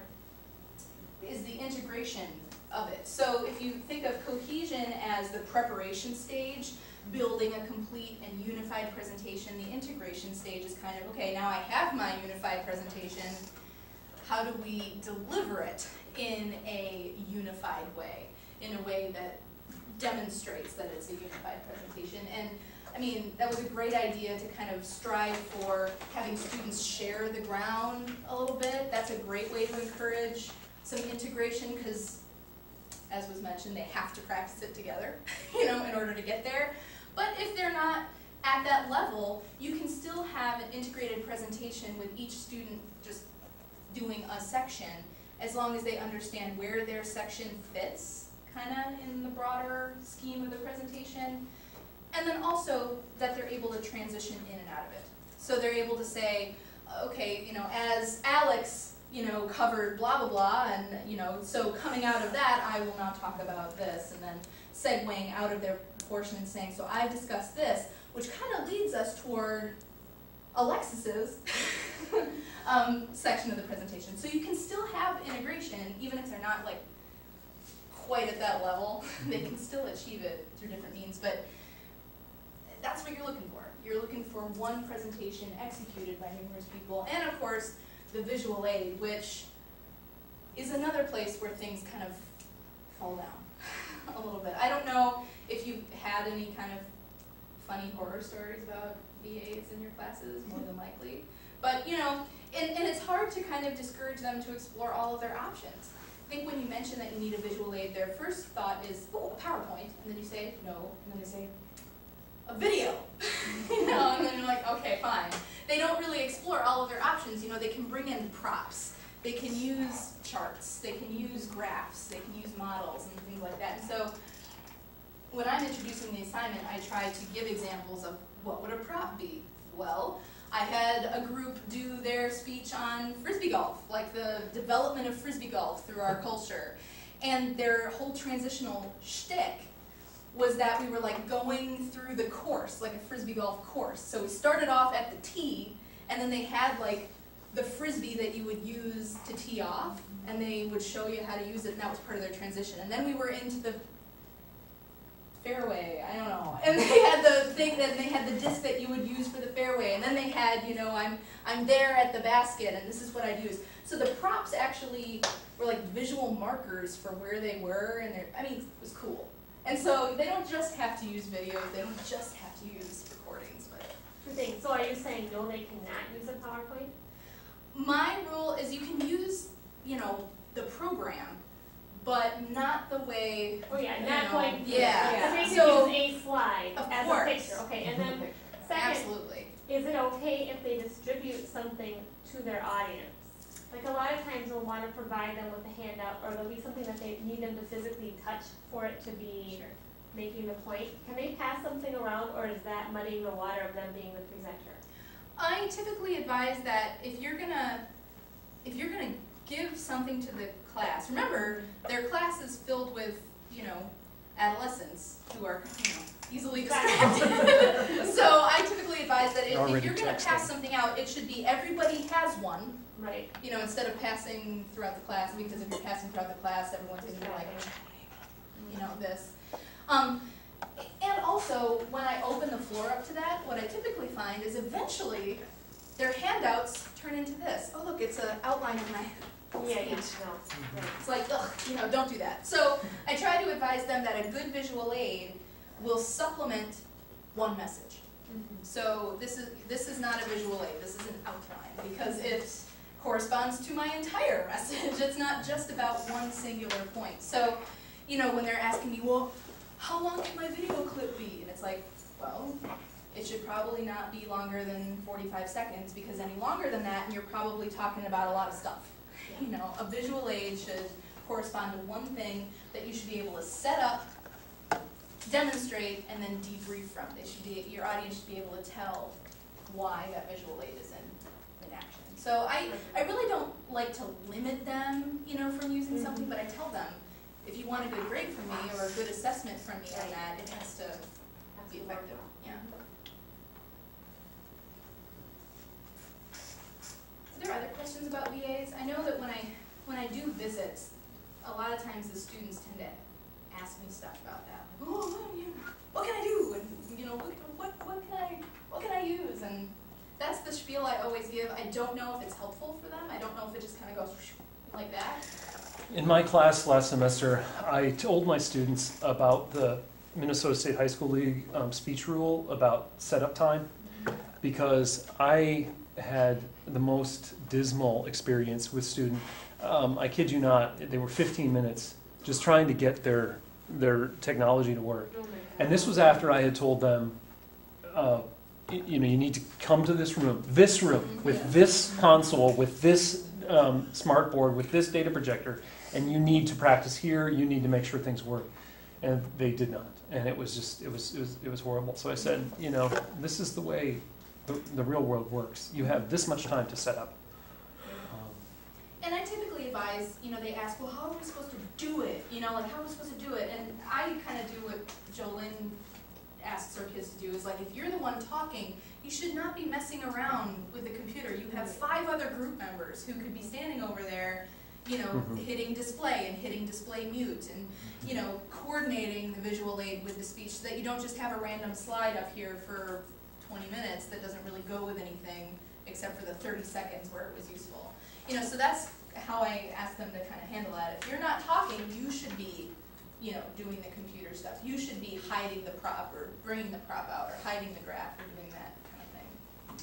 S2: is the integration of it. So if you think of cohesion as the preparation stage, building a complete and unified presentation, the integration stage is kind of, okay, now I have my unified presentation, how do we deliver it in a unified way, in a way that demonstrates that it's a unified presentation? And I mean, that was a great idea to kind of strive for having students share the ground a little bit. That's a great way to encourage some integration because, as was mentioned, they have to practice it together, you know, in order to get there. But if they're not at that level, you can still have an integrated presentation with each student just doing a section, as long as they understand where their section fits, kind of in the broader scheme of the presentation. And then also that they're able to transition in and out of it. So they're able to say, okay, you know, as Alex, you know, covered blah, blah, blah, and, you know, so coming out of that, I will now talk about this, and then segueing out of their portion and saying, so I've discussed this, which kind of leads us toward Alexis's section of the presentation. So you can still have integration, even if they're not, like, quite at that level. They can still achieve it through different means, but that's what you're looking for. You're looking for one presentation executed by numerous people, and of course, the visual aid, which is another place where things kind of fall down a little bit. I don't know if you've had any kind of funny horror stories about VAs in your classes, more than likely. But, you know, and it's hard to kind of discourage them to explore all of their options. I think when you mention that you need a visual aid, their first thought is, oh, a PowerPoint, and then you say, no, and then they say, a video, you know, and then you're like, okay, fine. They don't really explore all of their options. You know, they can bring in props, they can use charts, they can use graphs, they can use models and things like that. And so when I'm introducing the assignment, I try to give examples of what would a prop be. Well, I had a group do their speech on Frisbee golf, like the development of Frisbee golf through our culture. And their whole transitional shtick was that we were like going through the course, like a Frisbee golf course. So we started off at the tee, and then they had like the Frisbee that you would use to tee off, and they would show you how to use it, and that was part of their transition. And then we were into the fairway, I don't know. And they had the thing that they had the disc that you would use for the fairway, and then they had, you know, I'm there at the basket, and this is what I'd use. So the props actually were like visual markers for where they were, and I mean, it was cool. And so they don't just have to use videos, they don't just have to use recordings, but.
S3: Two things. So are you saying no, they cannot use a PowerPoint?
S2: My rule is you can use, you know, the program, but not the way.
S3: Oh yeah, not going.
S2: Yeah.
S3: So they can
S2: So,
S3: use a slide
S2: of
S3: as
S2: course.
S3: a picture. Okay, and then second,
S2: Absolutely.
S3: is it okay if they distribute something to their audience? Like a lot of times we'll want to provide them with a handout, or there'll be something that they need them to physically touch for it to be making the point. Can they pass something around, or is that muddying the water of them being the presenter?
S2: I typically advise that if you're gonna give something to the class, remember their class is filled with, you know, adolescents who are, you know, easily distracted. So I typically advise that if you're gonna pass something out, it should be everybody has one.
S3: Right.
S2: You know, instead of passing throughout the class, because if you're passing throughout the class, everyone's gonna be like, you know, this. And also, when I open the floor up to that, what I typically find is eventually their handouts turn into this. Oh, look, it's an outline of my
S3: Yeah,
S2: speech.
S3: no.
S2: It's like, ugh, you know, don't do that. So I try to advise them that a good visual aid will supplement one message. So this is not a visual aid, this is an outline, because it corresponds to my entire message. It's not just about one singular point. So, you know, when they're asking me, well, how long can my video clip be? And it's like, well, it should probably not be longer than 45 seconds, because any longer than that, and you're probably talking about a lot of stuff. You know, a visual aid should correspond to one thing that you should be able to set up, demonstrate, and then debrief from. Your audience should be able to tell why that visual aid is in action. So I really don't like to limit them, you know, from using something, but I tell them, if you want a good grade from me or a good assessment from me on that, it has to be effective, yeah. Are there other questions about VAs? I know that when I do visits, a lot of times the students tend to ask me stuff about that. Like, oh, what can I do? And you know, what can I use? And that's the spiel I always give. I don't know if it's helpful for them. I don't know if it just kind of goes like that.
S1: In my class last semester, I told my students about the Minnesota State High School League speech rule about setup time, because I had the most dismal experience with students. I kid you not, they were 15 minutes just trying to get their technology to work. And this was after I had told them, you know, you need to come to this room with this console, with this smart board, with this data projector, and you need to practice here. You need to make sure things work. And they did not, and it was just it was horrible. So I said, you know, this is the way the real world works. You have this much time to set up.
S2: And I typically advise, you know, they ask, well, how are we supposed to do it? You know, like, how are we supposed to do it? And I kind of do what Jolynn asks her kids to do, is like, if you're the one talking, you should not be messing around with the computer. You have 5 other group members who could be standing over there, you know, hitting display and hitting display mute and, you know, coordinating the visual aid with the speech so that you don't just have a random slide up here for 20 minutes that doesn't really go with anything except for the 30 seconds where it was useful. You know, so that's how I ask them to kind of handle that. If you're not talking, you should be, you know, doing the computer stuff. You should be hiding the prop or bringing the prop out or hiding the graph or doing that kind of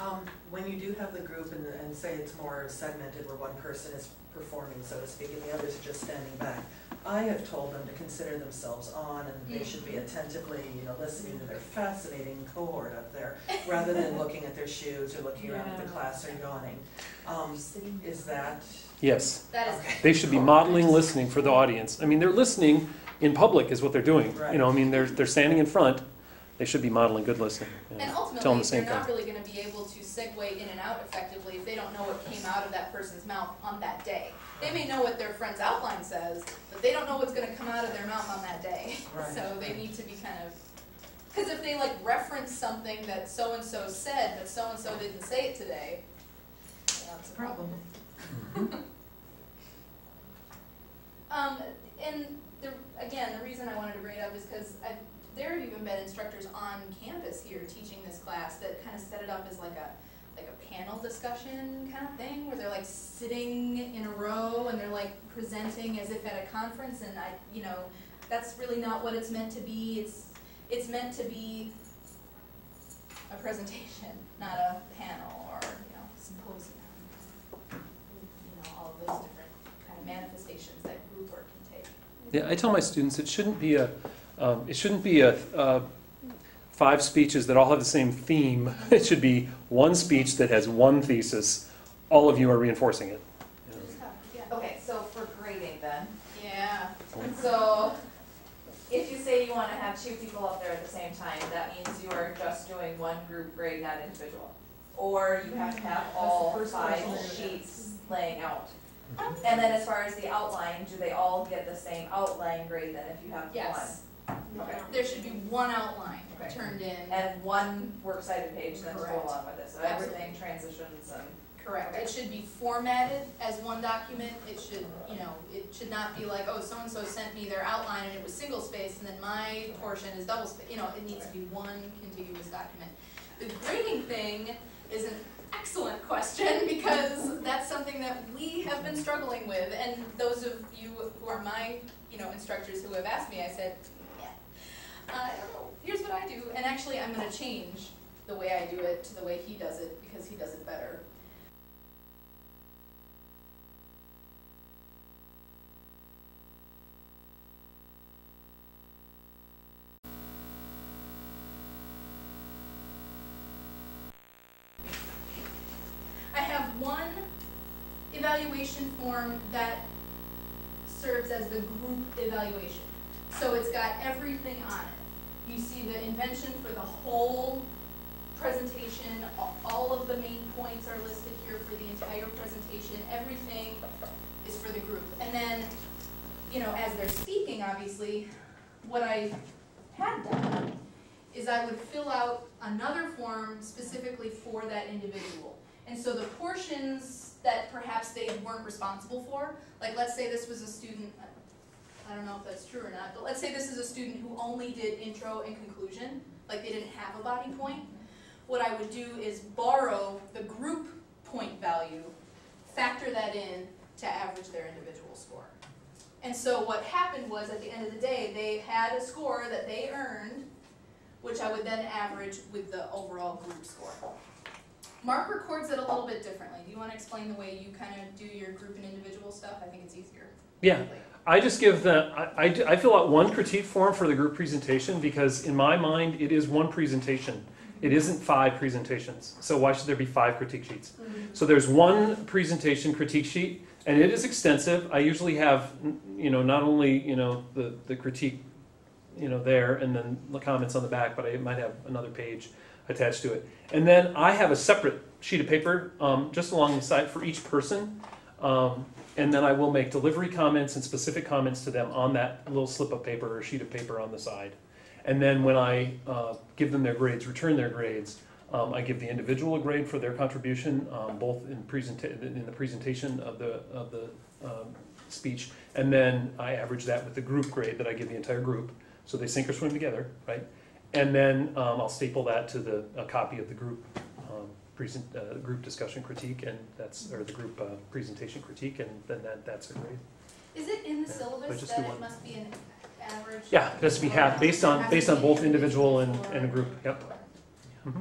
S2: thing.
S8: When you do have the group and say it's more segmented where one person is performing, so to speak, and the others are just standing back, I have told them to consider themselves on, and they should be attentively, you know, listening to their fascinating cohort up there, rather than looking at their shoes or looking around at the class or yawning. Is that?
S1: Yes.
S2: That is.
S8: Okay.
S1: They should be modeling listening for the audience. I mean, they're listening in public is what they're doing.
S8: Right.
S1: You know, I mean, they're standing in front. They should be modeling good listening.
S2: And
S1: Tell them
S2: ultimately,
S1: the same
S2: they're not
S1: thing.
S2: really going to be able to segue in and out effectively if they don't know what came out of that person's mouth on that day. They may know what their friend's outline says, but they don't know what's going to come out of their mouth on that day.
S8: Right.
S2: So they need to be kind of, because if they like reference something that so-and-so said, but so-and-so didn't say it today, that's a problem. And again, the reason I wanted to bring it up is because there have even been instructors on campus here teaching this class that kind of set it up as like a panel discussion kind of thing, where they're like sitting in a row and they're like presenting as if at a conference, and you know, that's really not what it's meant to be. It's meant to be a presentation, not a panel or, you know, symposium. You know, all of those different kind of manifestations that group work can take.
S1: Yeah, I tell my students it shouldn't be a 5 speeches that all have the same theme. It should be one speech that has one thesis. All of you are reinforcing it.
S2: Yeah.
S5: Okay, so for grading then,
S2: Yeah.
S5: so if you say you wanna have 2 people up there at the same time, that means you are just doing one group grade, not individual. Or you have to have all 5 sheets laying out. And then as far as the outline, do they all get the same outline grade then if you have
S2: Yes.
S5: one? Okay.
S2: There should be one outline turned in.
S5: And one works cited page then to go
S2: Correct.
S5: along with it, so everything transitions and.
S2: Correct.
S5: Okay.
S2: It should be formatted as one document. It should, you know, it should not be like, oh, so-and-so sent me their outline and it was single spaced and then my portion is double spaced. You know, it needs to be one contiguous document. The grading thing is an excellent question because that's something that we have been struggling with. And those of you who are my, you know, instructors who have asked me, I said, yeah, I don't know, here's what I do. And actually I'm gonna change the way I do it to the way he does it because he does it better. I have one evaluation form that serves as the group evaluation. So it's got everything on it. You see the invention for the whole presentation, all of the main points are listed here for the entire presentation, everything is for the group. And then as they're speaking, obviously, what I had done is I would fill out another form specifically for that individual. And so the portions that perhaps they weren't responsible for, like let's say this was a student, I don't know if that's true or not, but let's say this is a student who only did intro and conclusion, like they didn't have a body point. What I would do is borrow the group point value, factor that in to average their individual score. And so what happened was at the end of the day, they had a score that they earned, which I would then average with the overall group score. Mark records it a little bit differently. Do you want to explain the way you kind of do your group and individual stuff? I think it's easier.
S1: Yeah. I just give I fill out one critique form for the group presentation because in my mind it is one presentation. It isn't 5 presentations. So why should there be 5 critique sheets? So there's one presentation critique sheet and it is extensive. I usually have, not only, the critique, there and then the comments on the back, but I might have another page attached to it. And then I have a separate sheet of paper just along the side for each person. And then I will make delivery comments and specific comments to them on that little slip of paper or sheet of paper on the side. And then when I give them their grades, return their grades, I give the individual a grade for their contribution, both in the presentation of the speech, and then I average that with the group grade that I give the entire group. So they sink or swim together, right? And then I'll staple that to a copy of the group group discussion critique, and or the group presentation critique, and then that's a grade.
S2: Is it in the syllabus that it must be an average?
S1: Yeah, it has to be half based on both individual and a group. Yep. Mm-hmm.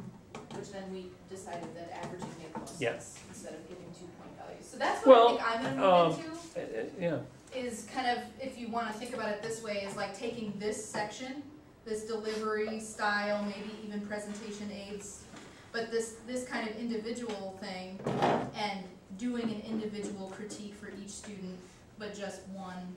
S2: Which then we decided that averaging made the most
S1: Yes.
S2: sense instead of giving 2 point values. So that's what I think I'm gonna move into.
S1: Yeah.
S2: Is kind of, if you want to think about it this way, is like taking this section, this delivery style, maybe even presentation aids, but this kind of individual thing, and doing an individual critique for each student, but just one,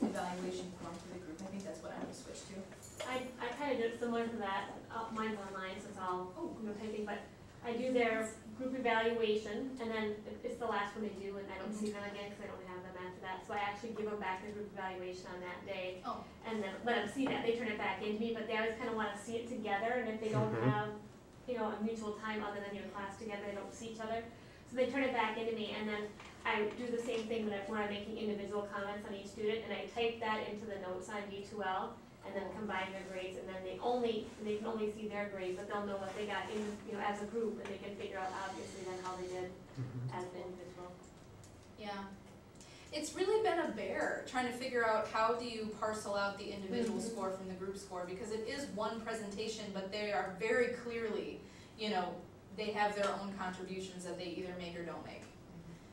S2: evaluation form for the group. I think that's what I'm going to switch to.
S3: I kind of do it similar to that. Mine's online, so it's all typing, but I do their group evaluation, and then it's the last one they do, and I don't see them again because I don't have them after that. So I actually give them back their group evaluation on that day, and then let them see that. They turn it back into me, but they always kind of want to see it together, and if they don't have, a mutual time other than your class together, they don't see each other. So they turn it back into me, and then I do the same thing where I'm making individual comments on each student, and I type that into the notes on D2L, and then combine their grades, and then they can only see their grades, but they'll know what they got in, as a group, and they can figure out obviously then how they did as an individual.
S2: Yeah. It's really been a bear trying to figure out how do you parcel out the individual score from the group score, because it is one presentation, but they are very clearly, they have their own contributions that they either make or don't make.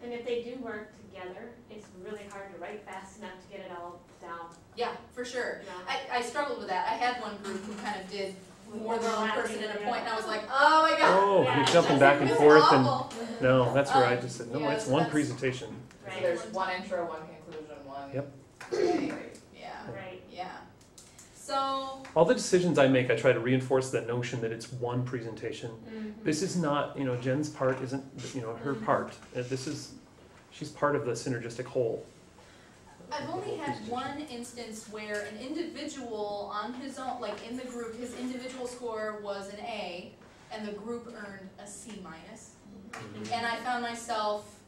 S3: And if they do work together, it's really hard to write fast enough to get it all down.
S2: Yeah, for sure.
S3: Yeah.
S2: I struggled with that. I had one group who kind of did more than one person at a point, and I was like, oh my god.
S1: Oh,
S3: Yeah.
S1: you're jumping back and
S2: It was
S1: forth,
S2: awful.
S1: and no, that's where I just said, no,
S2: Yeah,
S1: it's
S2: so
S1: one
S2: that's-
S1: presentation.
S5: So there's one intro, one conclusion, one.
S1: Yep.
S2: Yeah,
S3: Right.
S2: yeah. So,
S1: All the decisions I make, I try to reinforce that notion that it's one presentation. This is not, Jen's part isn't, her part. She's part of the synergistic whole.
S2: I've only had one instance where an individual on his own, like in the group, his individual score was an A, and the group earned a C minus. And I found myself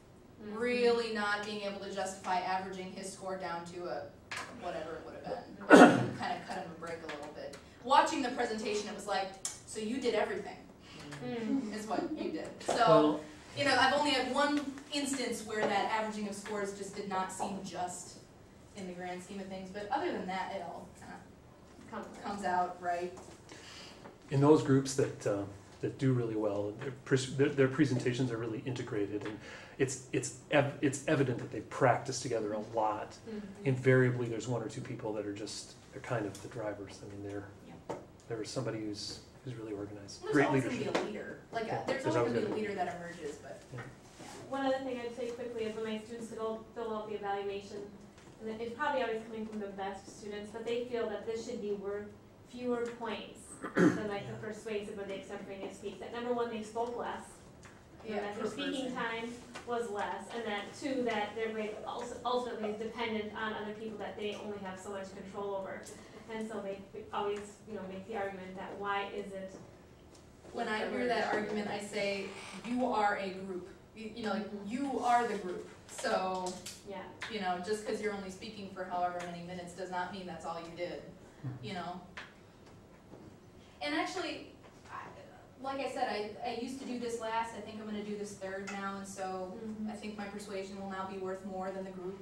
S2: really not being able to justify averaging his score down to a whatever it would have been. Kind of cut him a break a little bit. Watching the presentation, it was like, so you did everything, is what you did. So, I've only had one instance where that averaging of scores just did not seem just in the grand scheme of things, but other than that, it all kind of comes out right.
S1: In those groups that do really well, their presentations are really integrated, and it's evident that they practice together a lot. Invariably, there's one or two people that are they're kind of the drivers. I mean, there's somebody who's really organized.
S2: There's
S1: Great
S2: always
S1: leadership.
S2: going to be a leader. Like,
S1: Yeah,
S2: there's always going to be a leader that emerges, but.
S1: Yeah.
S3: One other thing I'd say quickly is when my students fill out the evaluation, and it's probably always coming from the best students, but they feel that this should be worth fewer points than like the persuasive or the exemplary speech. That number one, they spoke less. and that their speaking time was less, and that two, that their grade also ultimately is dependent on other people that they only have so much control over. And so they always, make the argument that why is it?
S2: When I hear that argument, I say, you are a group. Like, you are the group. So,
S3: Yeah.
S2: Just because you're only speaking for however many minutes does not mean that's all you did, And actually, like I said, I used to do this last, I think I'm gonna do this third now, and so I think my persuasion will now be worth more than the group.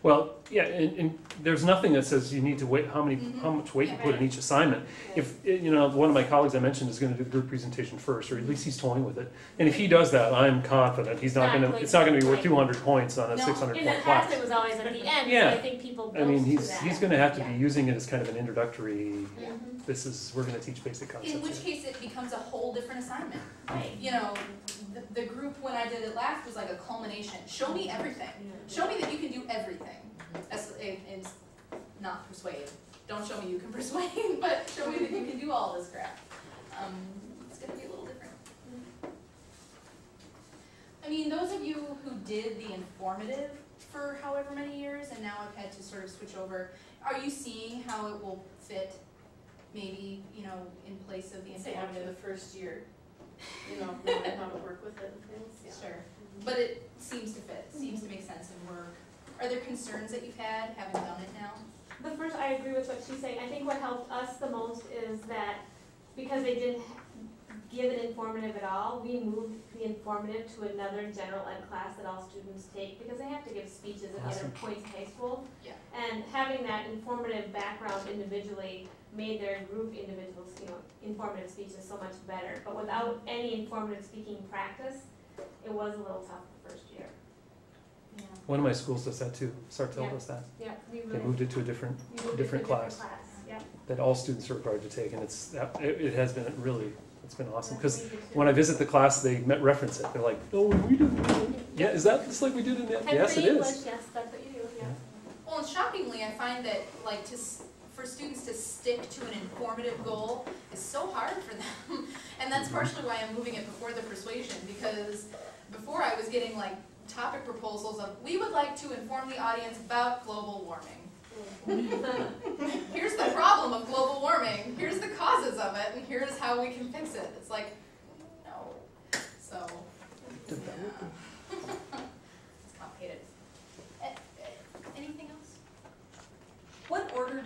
S1: Well, yeah, and there's nothing that says you need to wait, how much weight you put in each assignment. If, one of my colleagues I mentioned is gonna do the group presentation first, or at least he's toying with it. And if he does that, I'm confident it's not gonna be worth 200 points on a 600
S3: In the
S1: point
S3: past,
S1: class.
S3: it was always at the end,
S1: Yeah.
S3: so I think people
S1: I
S3: built
S1: mean,
S3: to that.
S1: he's gonna have to be using it as kind of an introductory,
S3: Mhm.
S1: we're gonna teach basic concepts.
S2: In which case it becomes a whole different assignment.
S3: Right.
S2: The group when I did it last was like a culmination. Show me everything. Show me that you can do everything. And not persuade. Don't show me you can persuade, but show me that you can do all this crap. It's gonna be a little different. I mean, those of you who did the informative for however many years and now I've had to sort of switch over, are you seeing how it will fit maybe, in place of the
S6: Say after the
S2: informative?
S6: first year, knowing how to work with it and things, yeah.
S2: Sure. But it seems to fit, seems to make sense and work. Are there concerns that you've had having done it now?
S3: The first, I agree with what she's saying. I think what helped us the most is that because they didn't give an informative at all, we moved the informative to another general ed class that all students take because they have to give speeches at other points in high school.
S2: Yeah.
S3: And having that informative background individually made their group individuals, informative speeches so much better. But without any informative speaking practice, it was a little tough the first year.
S2: Yeah.
S1: One of my schools does that too, Sartell
S3: Yeah.
S1: does that.
S3: Yeah, we
S1: They
S3: really.
S1: moved it to a different
S3: we moved it to a
S1: different class.
S3: Yeah.
S1: that all students are required to take, and it has been it's been awesome,
S3: Yeah,
S1: because
S3: we did too.
S1: when I visit the class, they reference it, they're like, oh, we did it. Yeah, is that just like we did in it?
S3: And
S1: Yes,
S3: for
S1: it
S3: English,
S1: is.
S3: yes, that's what you do, yeah.
S2: Well, and shockingly, I find that for students to stick to an informative goal is so hard for them. And that's partially why I'm moving it before the persuasion, because before I was getting topic proposals of, we would like to inform the audience about global warming. Here's the problem of global warming, here's the causes of it, and here's how we can fix it. It's like, no. So, yeah. It's complicated. Anything else?
S4: What order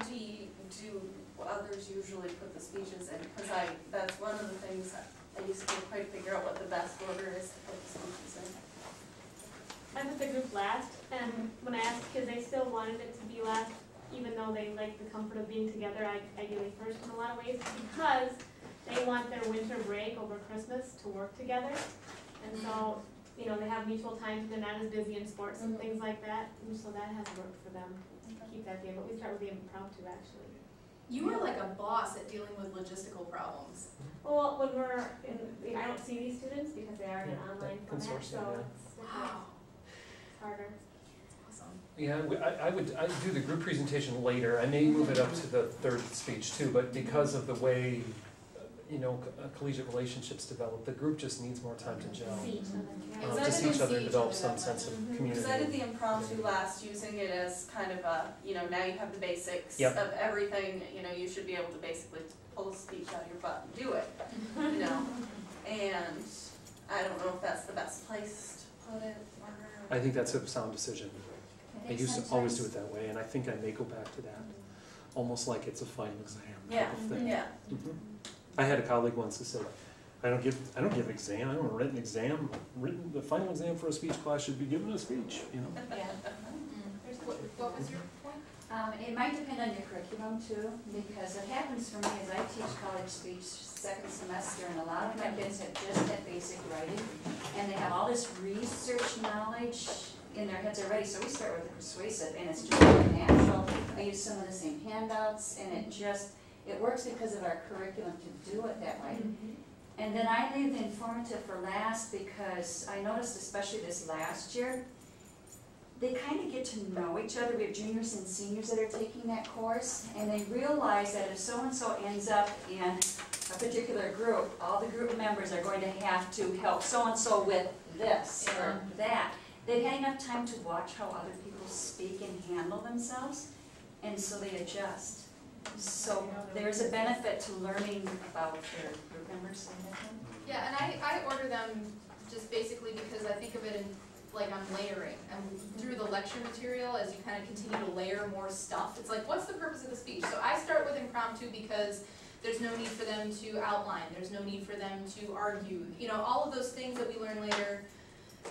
S4: do others usually put the speeches in? Because that's one of the things that I used to quite figure out what the best order is to put the speeches in.
S3: I put the group last, and when I asked kids, they still wanted it to be last, even though they like the comfort of being together, I give it first in a lot of ways, because they want their winter break over Christmas to work together. And so, they have mutual time, they're not as busy in sports and things like that, and so that has worked for them to keep that game. But we start with the impromptu, actually.
S2: You are like a boss at dealing with logistical problems.
S3: Well, when I don't see these students because they are in
S1: Yeah,
S3: online
S1: that
S3: format,
S1: consortium,
S3: so
S1: yeah.
S3: it's different. It's harder.
S2: Awesome.
S1: Yeah, I'd do the group presentation later. I may move it up to the third speech too, but because of the way, collegiate relationships develop, the group just needs more time to gel.
S3: See each other, yeah.
S4: Because I
S1: To see
S4: didn't
S1: each other
S4: see
S1: and
S4: each
S1: develop
S4: other
S1: some
S4: that
S1: sense of
S3: much.
S1: community.
S4: Because I did the impromptu last, using it as kind of a, now you have the basics
S1: Yep.
S4: of everything, you should be able to basically pull a speech out of your butt and do it, And I don't know if that's the best place to put it, or.
S1: I think that's a sound decision. I
S7: think
S1: used to always do
S7: sometimes-
S1: it that way, and I think I may go back to that, almost like it's a final exam
S4: Yeah,
S1: type of thing.
S4: yeah.
S1: Mhm. I had a colleague once who said, I don't give exam, I don't have a written exam. The final exam for a speech class should be given a speech,
S7: Yeah.
S2: What was your point?
S7: It might depend on your curriculum too, because what happens for me is I teach college speech second semester, and a lot of my kids have just had basic writing, and they have all this research knowledge in their heads already, so we start with the persuasive, and it's just very natural. I use some of the same handouts, and it works because of our curriculum to do it that way. And then I leave the informative for last because I noticed, especially this last year, they kind of get to know each other. We have juniors and seniors that are taking that course, and they realize that if so-and-so ends up in a particular group, all the group members are going to have to help so-and-so with this or that. They've had enough time to watch how other people speak and handle themselves, and so they adjust. So there's a benefit to learning about their group members.
S2: Yeah, and I order them just basically because I think of it in, like, I'm layering. And through the lecture material, as you kind of continue to layer more stuff, it's like, what's the purpose of the speech? So I start with impromptu because there's no need for them to outline. There's no need for them to argue. You know, all of those things that we learn later,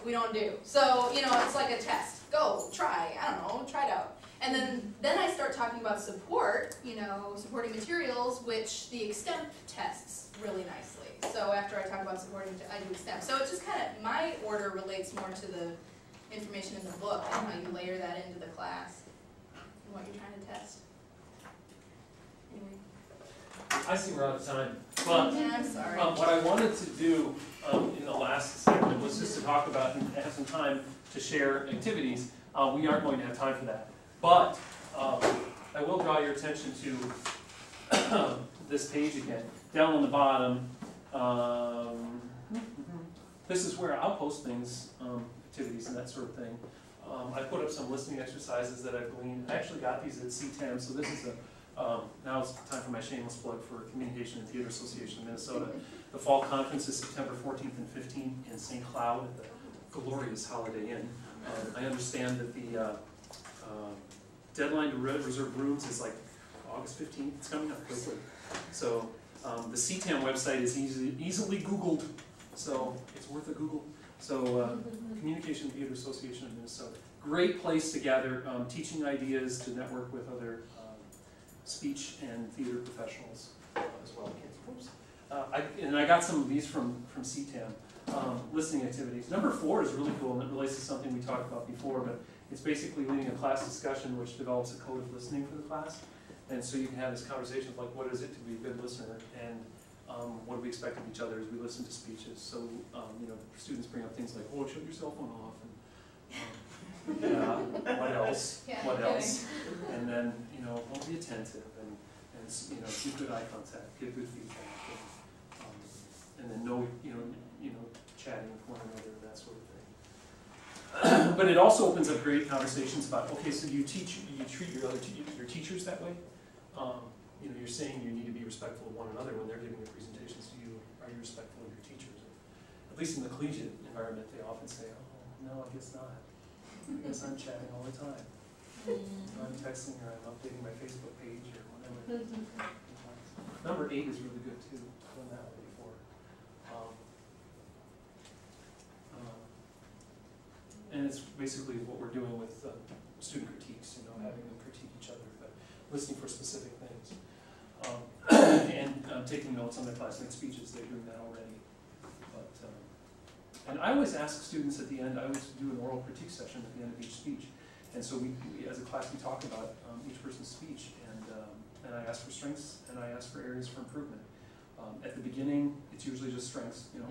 S2: we don't do. So, you know, it's like a test. Go, try, I don't know, try it out. And then I start talking about support, you know, supporting materials, which the extemp tests really nicely. So after I talk about supporting, I do extemp. So it just kind of, my order relates more to the information in the book and how you layer that into the class and what you're trying to test. Anyway.
S1: I see we're out of time, but
S2: Yeah, I'm sorry.
S1: what I wanted to do in the last segment was just to talk about and have some time to share activities. We aren't going to have time for that, but I will draw your attention to this page again. Down on the bottom, this is where I'll post things, activities and that sort of thing. I put up some listening exercises that I've gleaned. I actually got these at CTAM, so this is now it's time for my shameless plug for Communication and Theater Association of Minnesota. The fall conference is September 14th and 15th in St. Cloud at the glorious Holiday Inn. I understand that the deadline to reserve rooms is like August 15th. It's coming up quickly. So the CTAM website is easily Googled, so it's worth a Google. So Communication and Theater Association of Minnesota. Great place to gather teaching ideas, to network with other speech and theater professionals as well. And I got some of these from CTAM, listening activities. Number 4 is really cool, and it relates to something we talked about before, but it's basically leading a class discussion which develops a code of listening for the class. And so you can have this conversation of like, what is it to be a good listener, and what do we expect of each other as we listen to speeches. So, you know, students bring up things like, oh, shut your cell phone off, and yeah, what else?
S2: Yeah,
S1: What else? And then, you know, don't be attentive, and you know, keep good eye contact, give good feedback, and then no, you know, chatting with one another and that sort of thing. But it also opens up great conversations about, okay, so you treat your teachers that way. You know, you're saying you need to be respectful of one another when they're giving their presentations to you. Are you respectful of your teachers? At least in the collegiate environment, they often say, oh, no, I guess not. I guess I'm chatting all the time. I'm texting or I'm updating my Facebook page or whatever. Number 8 is really good too. I've done that one before. And it's basically what we're doing with student critiques, you know, having them critique each other, but listening for specific things. And taking notes on their classmate speeches, they're doing that already. But, and I always ask students at the end, I always do an oral critique session at the end of each speech. And so we as a class, we talk about each person's speech, and I ask for strengths, and I ask for areas for improvement. At the beginning, it's usually just strengths. You know,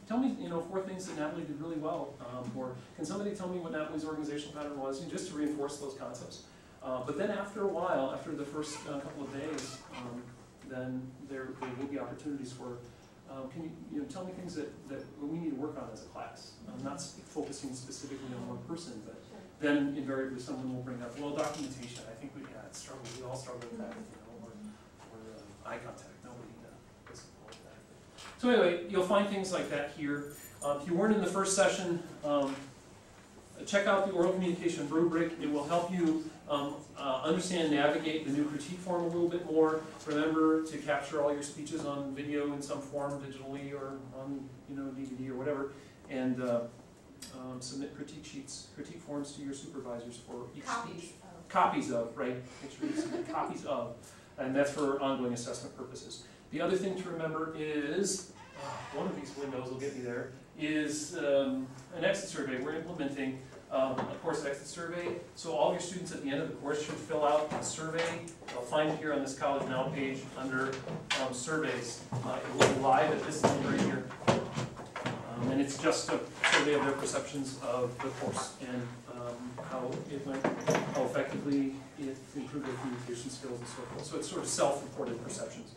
S1: tell me, you know, 4 things that Natalie did really well, or can somebody tell me what Natalie's organizational pattern was, and just to reinforce those concepts. But then after a while, after the first couple of days, then there will be opportunities for, can you know, tell me things that we need to work on as a class. Not focusing specifically on one person, but then invariably someone will bring up, well, documentation. I think we all struggle with that, you know, or eye contact. Nobody does all of that. So anyway, you'll find things like that here. If you weren't in the first session, check out the oral communication rubric. It will help you understand and navigate the new critique form a little bit more. Remember to capture all your speeches on video in some form, digitally or on, you know, DVD or whatever, and submit critique sheets, critique forms to your supervisors for each speech. Copies of, right? Make sure you submit copies of, and that's for ongoing assessment purposes. The other thing to remember is, one of these windows will get me there, is an exit survey. We're implementing a course exit survey. So all of your students at the end of the course should fill out a survey. You'll find it here on this College Now page under surveys. It will be live at this time right here. And it's just a survey of their perceptions of the course. And how it went, how effectively it improved their communication skills and so forth. So it's sort of self-reported perceptions.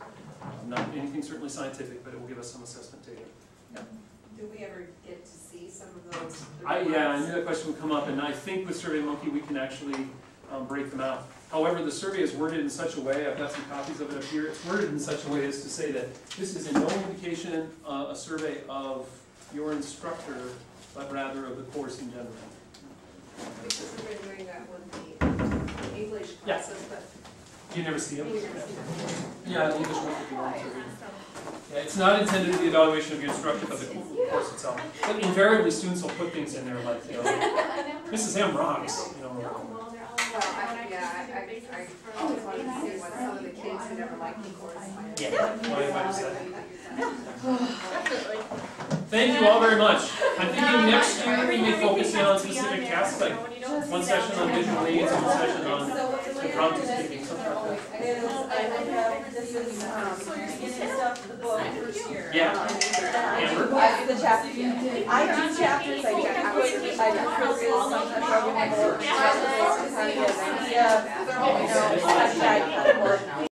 S1: Not anything certainly scientific, but it will give us some assessment data.
S9: Do we ever get to see some of those?
S1: Yeah, I knew that question would come up, and I think with SurveyMonkey we can actually break them out. However, the survey is worded in such a way, I've got some copies of it up here, it's worded in such a way as to say that this is in no indication a survey of your instructor, but rather of the course in general.
S9: Because we've been doing that with the English
S1: Yeah.
S9: classes, but
S1: You never see them?
S9: we never see them.
S1: Yeah, the English one would be one survey. Yeah, it's not intended to be the evaluation of your instructor, but the course itself. But invariably, students will put things in there like, you know, Mrs. M rocks, you know.
S3: Well, they're all.
S9: Well, I always wanted to see what some of the kids who never liked the course might have.
S1: Yeah, why have I said?
S6: Definitely.
S1: Thank you all very much. I'm thinking next year we may focus in on specific tasks, like one session on visual aids, one session on impromptu speaking, something like that. Yeah. Amber?
S10: I do the chapters, I do chapters, I do quizzes, sometimes I remember, how to get an idea, you know, I try to kind of work